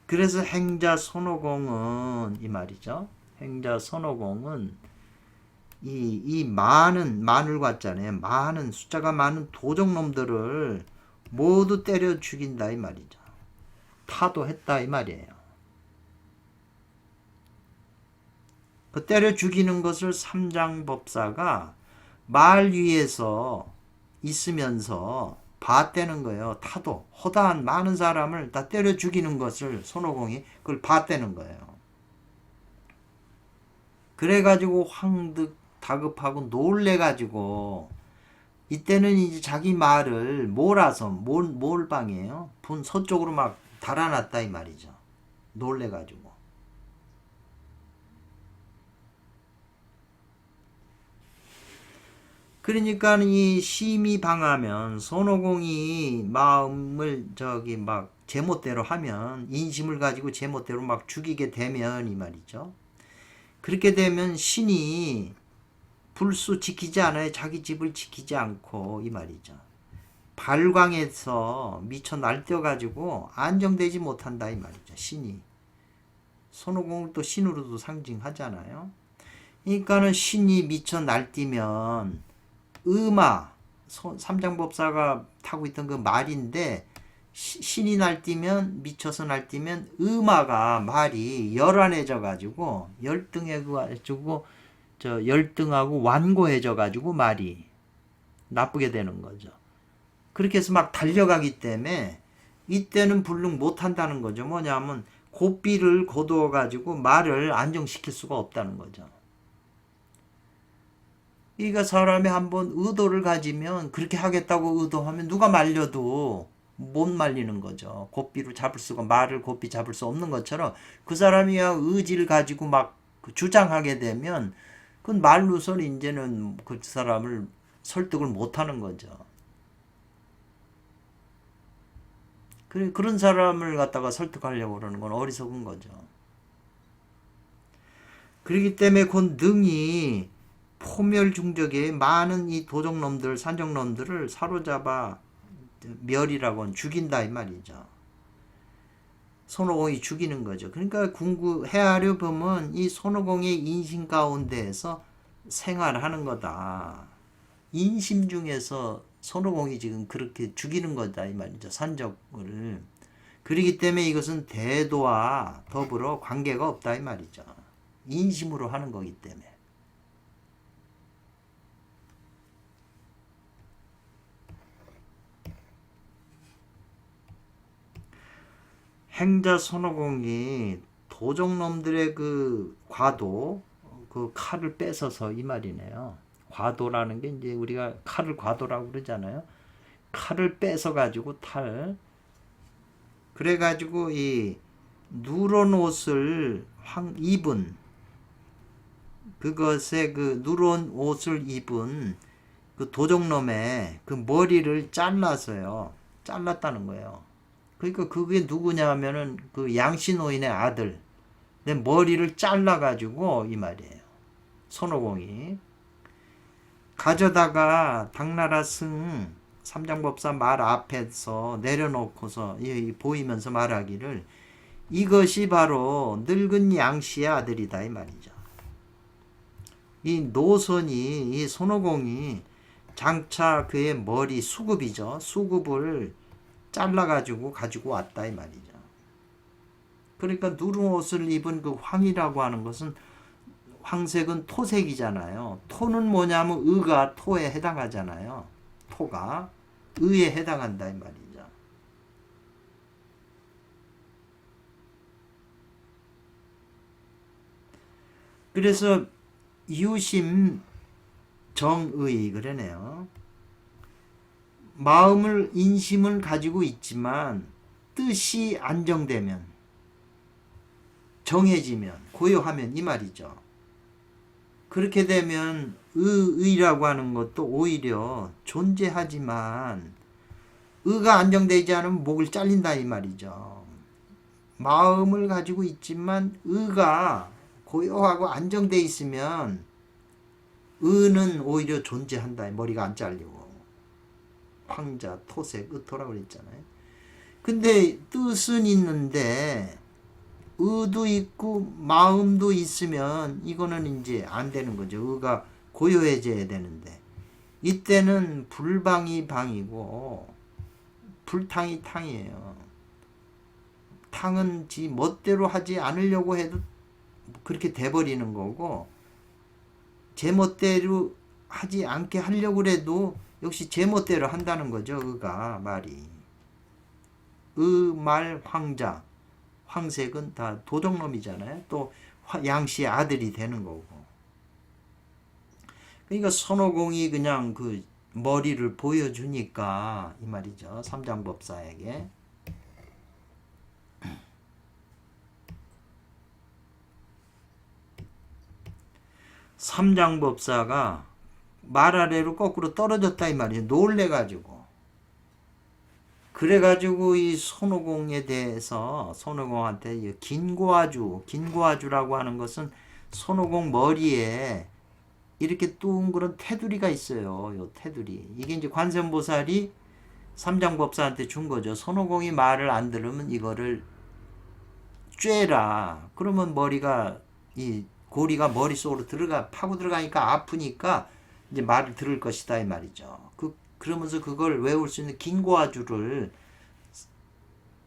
그래서 행자 손오공은 이 말이죠. 행자 손오공은 이 많은 마늘 같잖아요. 많은 숫자가 많은 도적놈들을 모두 때려 죽인다 이 말이죠. 타도했다 이 말이에요. 그 때려 죽이는 것을 삼장법사가 말 위에서 있으면서 봤다는 거예요. 타도 허다한 많은 사람을 다 때려 죽이는 것을 손오공이 그걸 봤다는 거예요. 그래가지고 황득 다급하고 놀래가지고 이때는 이제 자기 말을 몰아서 몰방이에요. 분 서쪽으로 막 달아났다 이 말이죠. 놀래가지고. 그러니까 이 심이 방하면 손오공이 마음을 막 제멋대로 하면 인심을 가지고 제멋대로 막 죽이게 되면 이 말이죠. 그렇게 되면 신이 불수 지키지 않아요. 자기 집을 지키지 않고 이 말이죠. 발광에서 미쳐 날뛰어가지고 안정되지 못한다 이 말이죠. 신이. 손오공을 또 신으로도 상징하잖아요. 그러니까는 신이 미쳐 날뛰면 삼장법사가 타고 있던 그 말인데 신이 날뛰면 미쳐서 날뛰면 말이 열안해져 가지고 열등해 가지고 열등하고 완고해져 가지고 말이 나쁘게 되는 거죠. 그렇게 해서 막 달려가기 때문에 이때는 불능 못 한다는 거죠. 뭐냐면 고삐를 거두어 가지고 말을 안정시킬 수가 없다는 거죠. 그러니까 사람이 한번 의도를 가지면 그렇게 하겠다고 의도하면 누가 말려도 못 말리는 거죠. 고삐로 잡을 수가 말을 고삐 잡을 수 없는 것처럼 그 사람이 의지를 가지고 막 주장하게 되면 그건 말로서는 이제는 그 사람을 설득을 못 하는 거죠. 그런 사람을 갖다가 설득하려고 그러는 건 어리석은 거죠. 그렇기 때문에 그 능이 포멸중적에 많은 이 도적놈들, 산적놈들을 사로잡아 멸이라고는 죽인다 이 말이죠. 손오공이 죽이는 거죠. 그러니까 헤아려 보면 이 손오공의 인심 가운데에서 생활하는 거다. 인심 중에서 손오공이 지금 그렇게 죽이는 거다 이 말이죠. 산적을. 그렇기 때문에 이것은 대도와 더불어 관계가 없다 이 말이죠. 인심으로 하는 거기 때문에. 행자 손오공이 도적놈들의 그 과도, 그 칼을 뺏어서 이 말이네요. 과도라는 게 이제 우리가 칼을 과도라고 그러잖아요. 칼을 뺏어 가지고 그래 가지고 이 누런 옷을 입은 그것에 그 누런 옷을 입은 그 도적놈의 그 머리를 잘랐다는 거예요. 그러니까 그게 누구냐 하면은 그 양씨 노인의 아들. 내 머리를 잘라가지고 이 말이에요. 손오공이. 가져다가 당나라 승 삼장법사 말 앞에서 내려놓고서 보이면서 말하기를 이것이 바로 늙은 양씨의 아들이다 이 말이죠. 이 노선이 이 손오공이 장차 그의 머리 수급이죠. 수급을 잘라가지고 가지고 왔다 이 말이죠. 그러니까 누른 옷을 입은 그 황이라고 하는 것은 황색은 토색이잖아요. 토는 뭐냐면 의가 토에 해당하잖아요. 토가 의에 해당한다 이 말이죠. 그래서 유심 정의 그러네요. 마음을 인심을 가지고 있지만 뜻이 안정되면 정해지면 고요하면 이 말이죠. 그렇게 되면 의라고 하는 것도 오히려 존재하지만 의가 안정되지 않으면 목을 잘린다 이 말이죠. 마음을 가지고 있지만 의가 고요하고 안정돼 있으면 의는 오히려 존재한다. 머리가 안 잘리고. 황자, 토색, 의토라고 그랬잖아요. 근데 뜻은 있는데 의도 있고 마음도 있으면 이거는 이제 안 되는 거죠. 의가 고요해져야 되는데 이때는 불방이 방이고 불탕이 탕이에요. 탕은 지 멋대로 하지 않으려고 해도 그렇게 돼버리는 거고 제 멋대로 하지 않게 하려고 해도 역시 제멋대로 한다는 거죠. 의가 말이. 말 황자. 황색은 다 도적놈이잖아요. 또 양씨의 아들이 되는 거고. 그러니까 손오공이 그냥 그 머리를 보여주니까 이 말이죠. 삼장법사에게. 삼장법사가 말 아래로 거꾸로 떨어졌다 이 말이에요. 놀래가지고. 그래가지고 이 손오공에 대해서 손오공한테 긴고아주라고 하는 것은 손오공 머리에 이렇게 둥그런 테두리가 있어요. 요 테두리. 이게 이제 관세음보살이 삼장법사한테 준 거죠. 손오공이 말을 안 들으면 이거를 쬐라. 그러면 머리가 이 고리가 머릿속으로 파고 들어가니까 아프니까 이제 말을 들을 것이다 이 말이죠. 그러면서 그걸 외울 수 있는 긴고아주를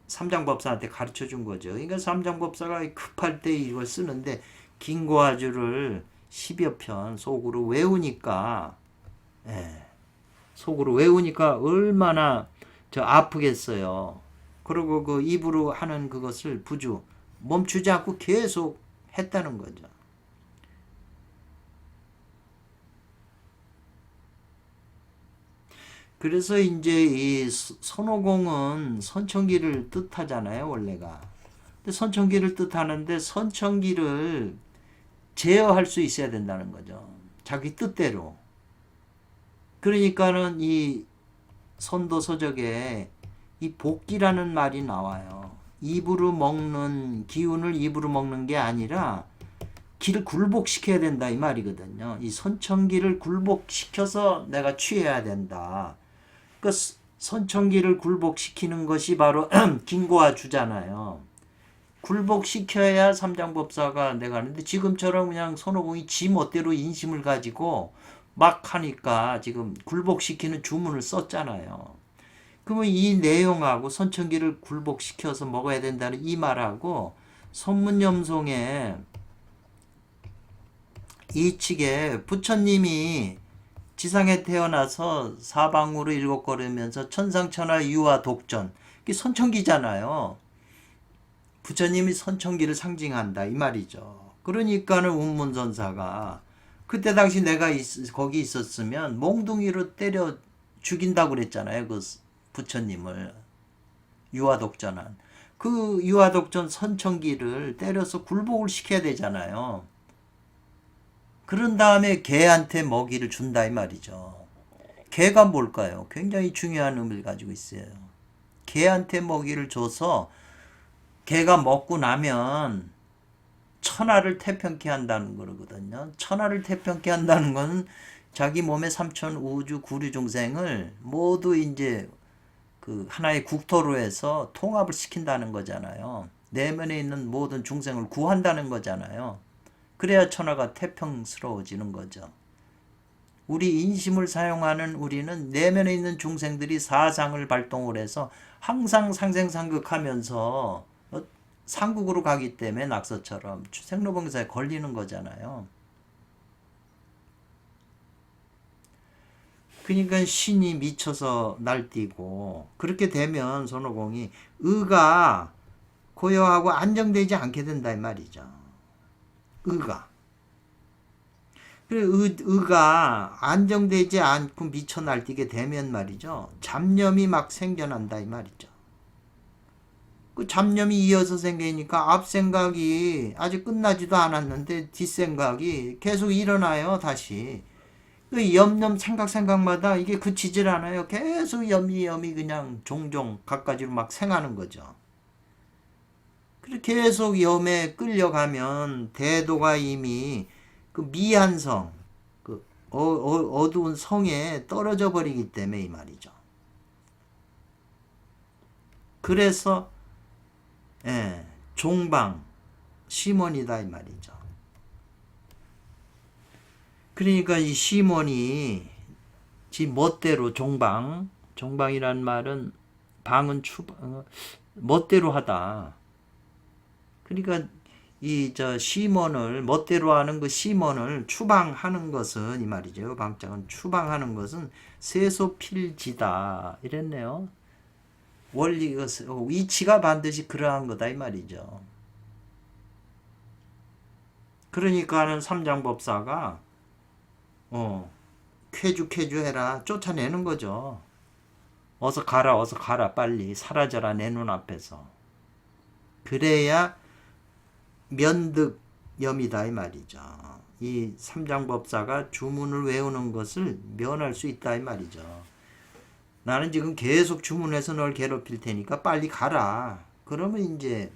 삼장법사한테 가르쳐 준 거죠. 그러니까 삼장법사가 급할 때 이걸 쓰는데 긴고아주를 10여 편 속으로 외우니까, 예, 속으로 외우니까 얼마나 저 아프겠어요. 그리고 그 입으로 하는 그것을 부주 멈추지 않고 계속 했다는 거죠. 그래서 이제 이 선호공은 선천기를 뜻하잖아요, 원래가. 근데 선천기를 뜻하는데 선천기를 제어할 수 있어야 된다는 거죠. 자기 뜻대로. 그러니까는 이 선도서적에 이 복기라는 말이 나와요. 입으로 먹는 기운을 입으로 먹는 게 아니라 기를 굴복시켜야 된다 이 말이거든요. 이 선천기를 굴복시켜서 내가 취해야 된다. 그 선천기를 굴복시키는 것이 바로 긴고와 주잖아요. 굴복시켜야 삼장법사가 내가 하는데 지금처럼 그냥 손오공이 지 멋대로 인심을 가지고 막 하니까 지금 굴복시키는 주문을 썼잖아요. 그러면 이 내용하고 선천기를 굴복시켜서 먹어야 된다는 이 말하고 선문염송에 이 측에 부처님이 지상에 태어나서 사방으로 일곱걸으면서 천상천하 유화 독전 이게 선천기잖아요. 부처님이 선천기를 상징한다 이 말이죠. 그러니까는 운문선사가 그때 당시 내가 거기 있었으면 몽둥이로 때려 죽인다고 그랬잖아요. 그 부처님을 유화독전한 그 유화독전 선천기를 때려서 굴복을 시켜야 되잖아요. 그런 다음에 개한테 먹이를 준다 이 말이죠. 개가 뭘까요? 굉장히 중요한 의미를 가지고 있어요. 개한테 먹이를 줘서 개가 먹고 나면 천하를 태평케 한다는 거거든요. 천하를 태평케 한다는 건 자기 몸의 삼천 우주 구류 중생을 모두 이제 그 하나의 국토로 해서 통합을 시킨다는 거잖아요. 내면에 있는 모든 중생을 구한다는 거잖아요. 그래야 천하가 태평스러워지는 거죠. 우리 인심을 사용하는 우리는 내면에 있는 중생들이 사상을 발동을 해서 항상 상생상극하면서 상국으로 가기 때문에 낙서처럼 생로병사에 걸리는 거잖아요. 그러니까 신이 미쳐서 날뛰고 그렇게 되면 손오공이 의가 고요하고 안정되지 않게 된다 이 말이죠. 의가. 그래 의가 안정되지 않고 미쳐 날뛰게 되면 말이죠. 잡념이 막 생겨난다 이 말이죠. 그 잡념이 이어서 생기니까 앞 생각이 아직 끝나지도 않았는데 뒷 생각이 계속 일어나요 다시. 그 염염 생각마다 이게 그치질 않아요. 계속 염이 그냥 종종 갖가지로 막 생하는 거죠. 그렇게 계속 염에 끌려가면 대도가 이미 그 미한성, 그 어두운 성에 떨어져 버리기 때문에 이 말이죠. 그래서 종방, 심원이다 이 말이죠. 그러니까 이 심원이 지 멋대로 종방이란 말은 방은 멋대로 하다. 그러니까 이 심원을 멋대로 하는 그 심원을 추방하는 것은 이 말이죠. 방장은 추방하는 것은 세소필지다 이랬네요. 원리가 위치가 반드시 그러한 거다 이 말이죠. 그러니까는 삼장법사가 쾌주 해라 쫓아내는 거죠. 어서 가라 빨리 사라져라 내 눈앞에서. 그래야 면득염이다 이 말이죠. 이 삼장법사가 주문을 외우는 것을 면할 수 있다 이 말이죠. 나는 지금 계속 주문해서 널 괴롭힐 테니까 빨리 가라. 그러면 이제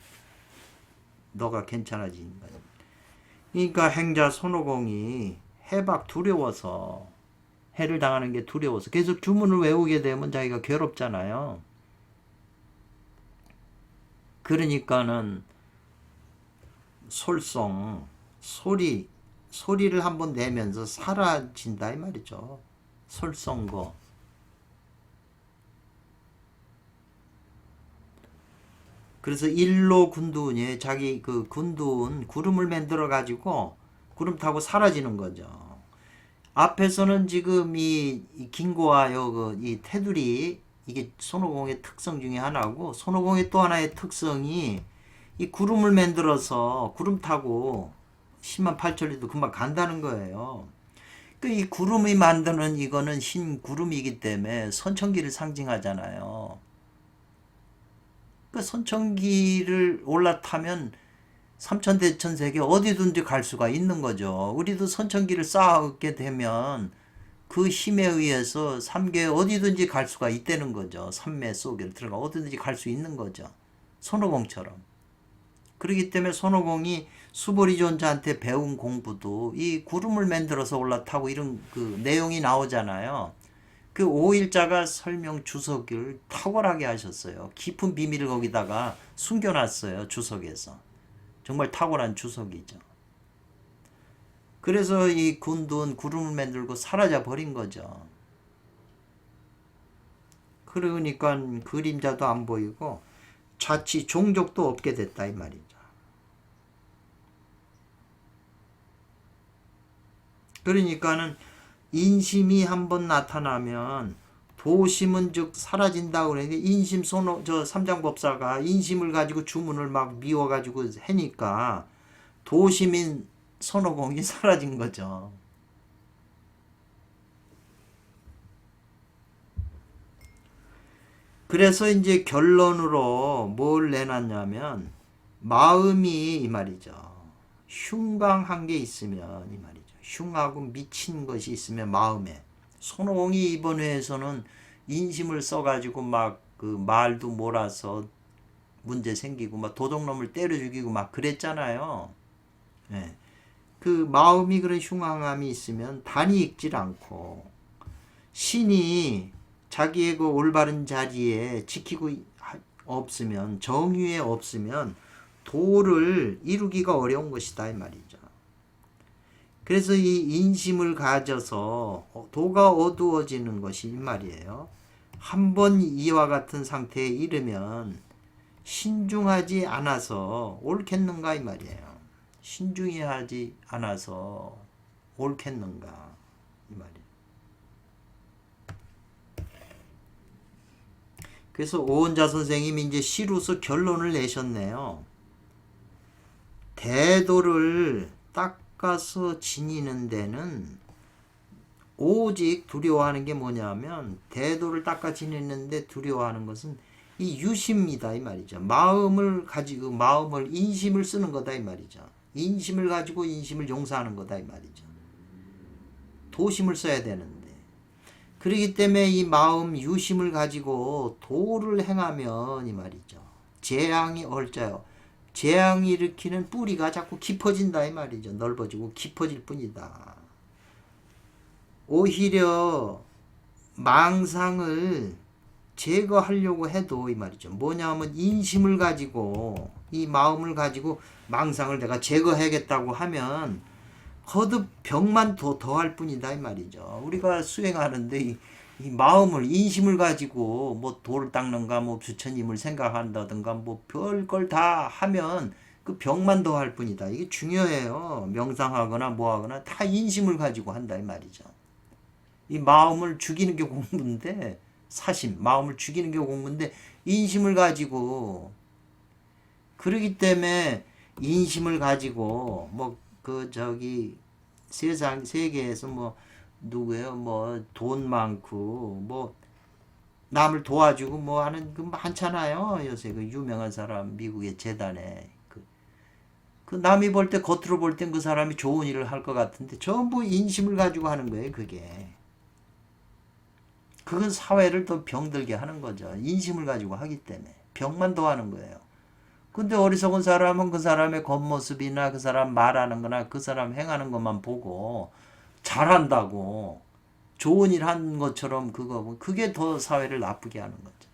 너가 괜찮아지는 거야. 그러니까 행자 손오공이 해박 두려워서 해를 당하는 게 두려워서 계속 주문을 외우게 되면 자기가 괴롭잖아요. 그러니까는 솔송 소리를 한번 내면서 사라진다 이 말이죠. 솔송거. 그래서 일로 군두운이 자기 그 군두운 구름을 만들어 가지고 구름 타고 사라지는 거죠. 앞에서는 지금 이 긴고와 이 테두리, 이게 손오공의 특성 중에 하나고, 손오공의 또 하나의 특성이 이 구름을 만들어서 구름 타고 10만 8천리도 금방 간다는 거예요. 이 구름이 만드는 이거는 흰 구름이기 때문에 선천기를 상징하잖아요. 선천기를 올라타면 삼천대천 세계 어디든지 갈 수가 있는 거죠. 우리도 선천기를 쌓게 되면 그 힘에 의해서 삼계 어디든지 갈 수가 있다는 거죠. 삼매 속에 들어가 어디든지 갈 수 있는 거죠. 손오공처럼. 그렇기 때문에 손오공이 수보리존자한테 배운 공부도 이 구름을 만들어서 올라타고 이런 그 내용이 나오잖아요. 그 오일자가 설명 주석을 탁월하게 하셨어요. 깊은 비밀을 거기다가 숨겨놨어요. 주석에서. 정말 탁월한 주석이죠. 그래서 이 군두는 구름을 만들고 사라져 버린 거죠. 그러니까 그림자도 안 보이고 자치 종족도 없게 됐다 이 말이죠. 그러니까는 인심이 한번 나타나면 도심은 즉 사라진다고 그러는데, 인심 삼장법사가 인심을 가지고 주문을 막 미워가지고 하니까 도심인 손오공이 사라진 거죠. 그래서 이제 결론으로 뭘 내놨냐면, 마음이 이 말이죠. 흉강한 게 있으면 이 말이죠. 흉하고 미친 것이 있으면 마음에. 손오공이 이번 회에서는 인심을 써가지고 막 그 말도 몰아서 문제 생기고 막 도둑놈을 때려 죽이고 막 그랬잖아요. 네. 그 마음이 그런 흉앙함이 있으면 단이 익질 않고, 신이 자기의 그 올바른 자리에 지키고 없으면, 정의에 없으면 도를 이루기가 어려운 것이다 이 말이죠. 그래서 이 인심을 가져서 도가 어두워지는 것이 이 말이에요. 한번 이와 같은 상태에 이르면 신중하지 않아서 옳겠는가 이 말이에요. 신중히 하지 않아서 옳겠는가 이 말이에요. 그래서 오은자 선생님이 이제 시로서 결론을 내셨네요. 대도를 닦아서 지니는 데는 오직 두려워하는 게 뭐냐면, 대도를 닦아 지내는데 두려워하는 것은 이 유심이다 이 말이죠. 마음을 가지고 마음을 인심을 쓰는 거다 이 말이죠. 인심을 가지고 인심을 용서하는 거다 이 말이죠. 도심을 써야 되는데, 그렇기 때문에 이 마음 유심을 가지고 도를 행하면 이 말이죠. 재앙이 얼자요. 재앙이 일으키는 뿌리가 자꾸 깊어진다 이 말이죠. 넓어지고 깊어질 뿐이다. 오히려 망상을 제거하려고 해도 이 말이죠. 뭐냐면 인심을 가지고 이 마음을 가지고 망상을 내가 제거해야겠다고 하면 거듭 병만 더할 뿐이다 이 말이죠. 우리가 수행하는데 이 마음을 인심을 가지고 뭐 도를 닦는가 뭐 부처님을 생각한다든가 뭐 별걸 다 하면 그 병만 더할 뿐이다. 이게 중요해요. 명상하거나 뭐하거나 다 인심을 가지고 한다 이 말이죠. 이 마음을 죽이는 게 공부인데, 사심, 마음을 죽이는 게 공부인데 인심을 가지고, 그러기 때문에 인심을 가지고 뭐 세상 세계에서 뭐 누구예요? 뭐 돈 많고 뭐 남을 도와주고 뭐 하는 그 많잖아요. 요새 그 유명한 사람 미국의 재단에 그 남이 볼 때 겉으로 볼 땐 그 사람이 좋은 일을 할 것 같은데 전부 인심을 가지고 하는 거예요. 그건 사회를 더 병들게 하는 거죠. 인심을 가지고 하기 때문에 병만 더하는 거예요. 근데 어리석은 사람은 그 사람의 겉모습이나 그 사람 말하는 거나 그 사람 행하는 것만 보고 잘한다고 좋은 일 한 것처럼 그게 더 사회를 나쁘게 하는 거죠.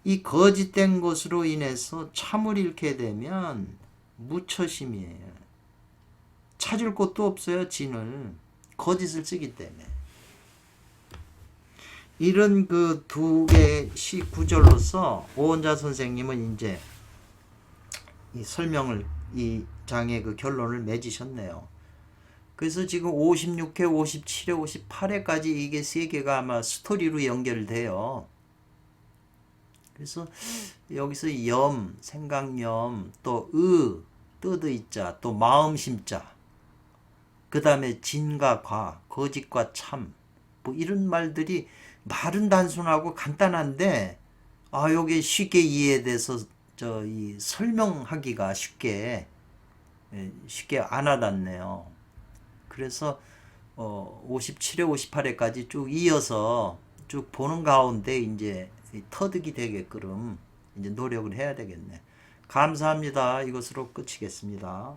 이 거짓된 것으로 인해서 참을 잃게 되면 무처심이에요. 찾을 곳도 없어요. 진을. 거짓을 쓰기 때문에. 이런 그 두 개의 시 구절로서 오은자 선생님은 이제 이 설명을 이 장의 그 결론을 맺으셨네요. 그래서 지금 56회, 57회, 58회까지 이게 세 개가 아마 스토리로 연결돼요. 그래서 여기서 염, 생각염, 또 뜻의 자, 또 마음심자, 그 다음에 진과 과, 거짓과 참, 뭐 이런 말들이 말은 단순하고 간단한데 요게 쉽게 이해돼서 이 설명하기가 쉽게 안 와닿네요. 그래서 57회, 58회까지 쭉 이어서 쭉 보는 가운데 이제 터득이 되게끔 이제 노력을 해야 되겠네. 감사합니다. 이것으로 끝이겠습니다.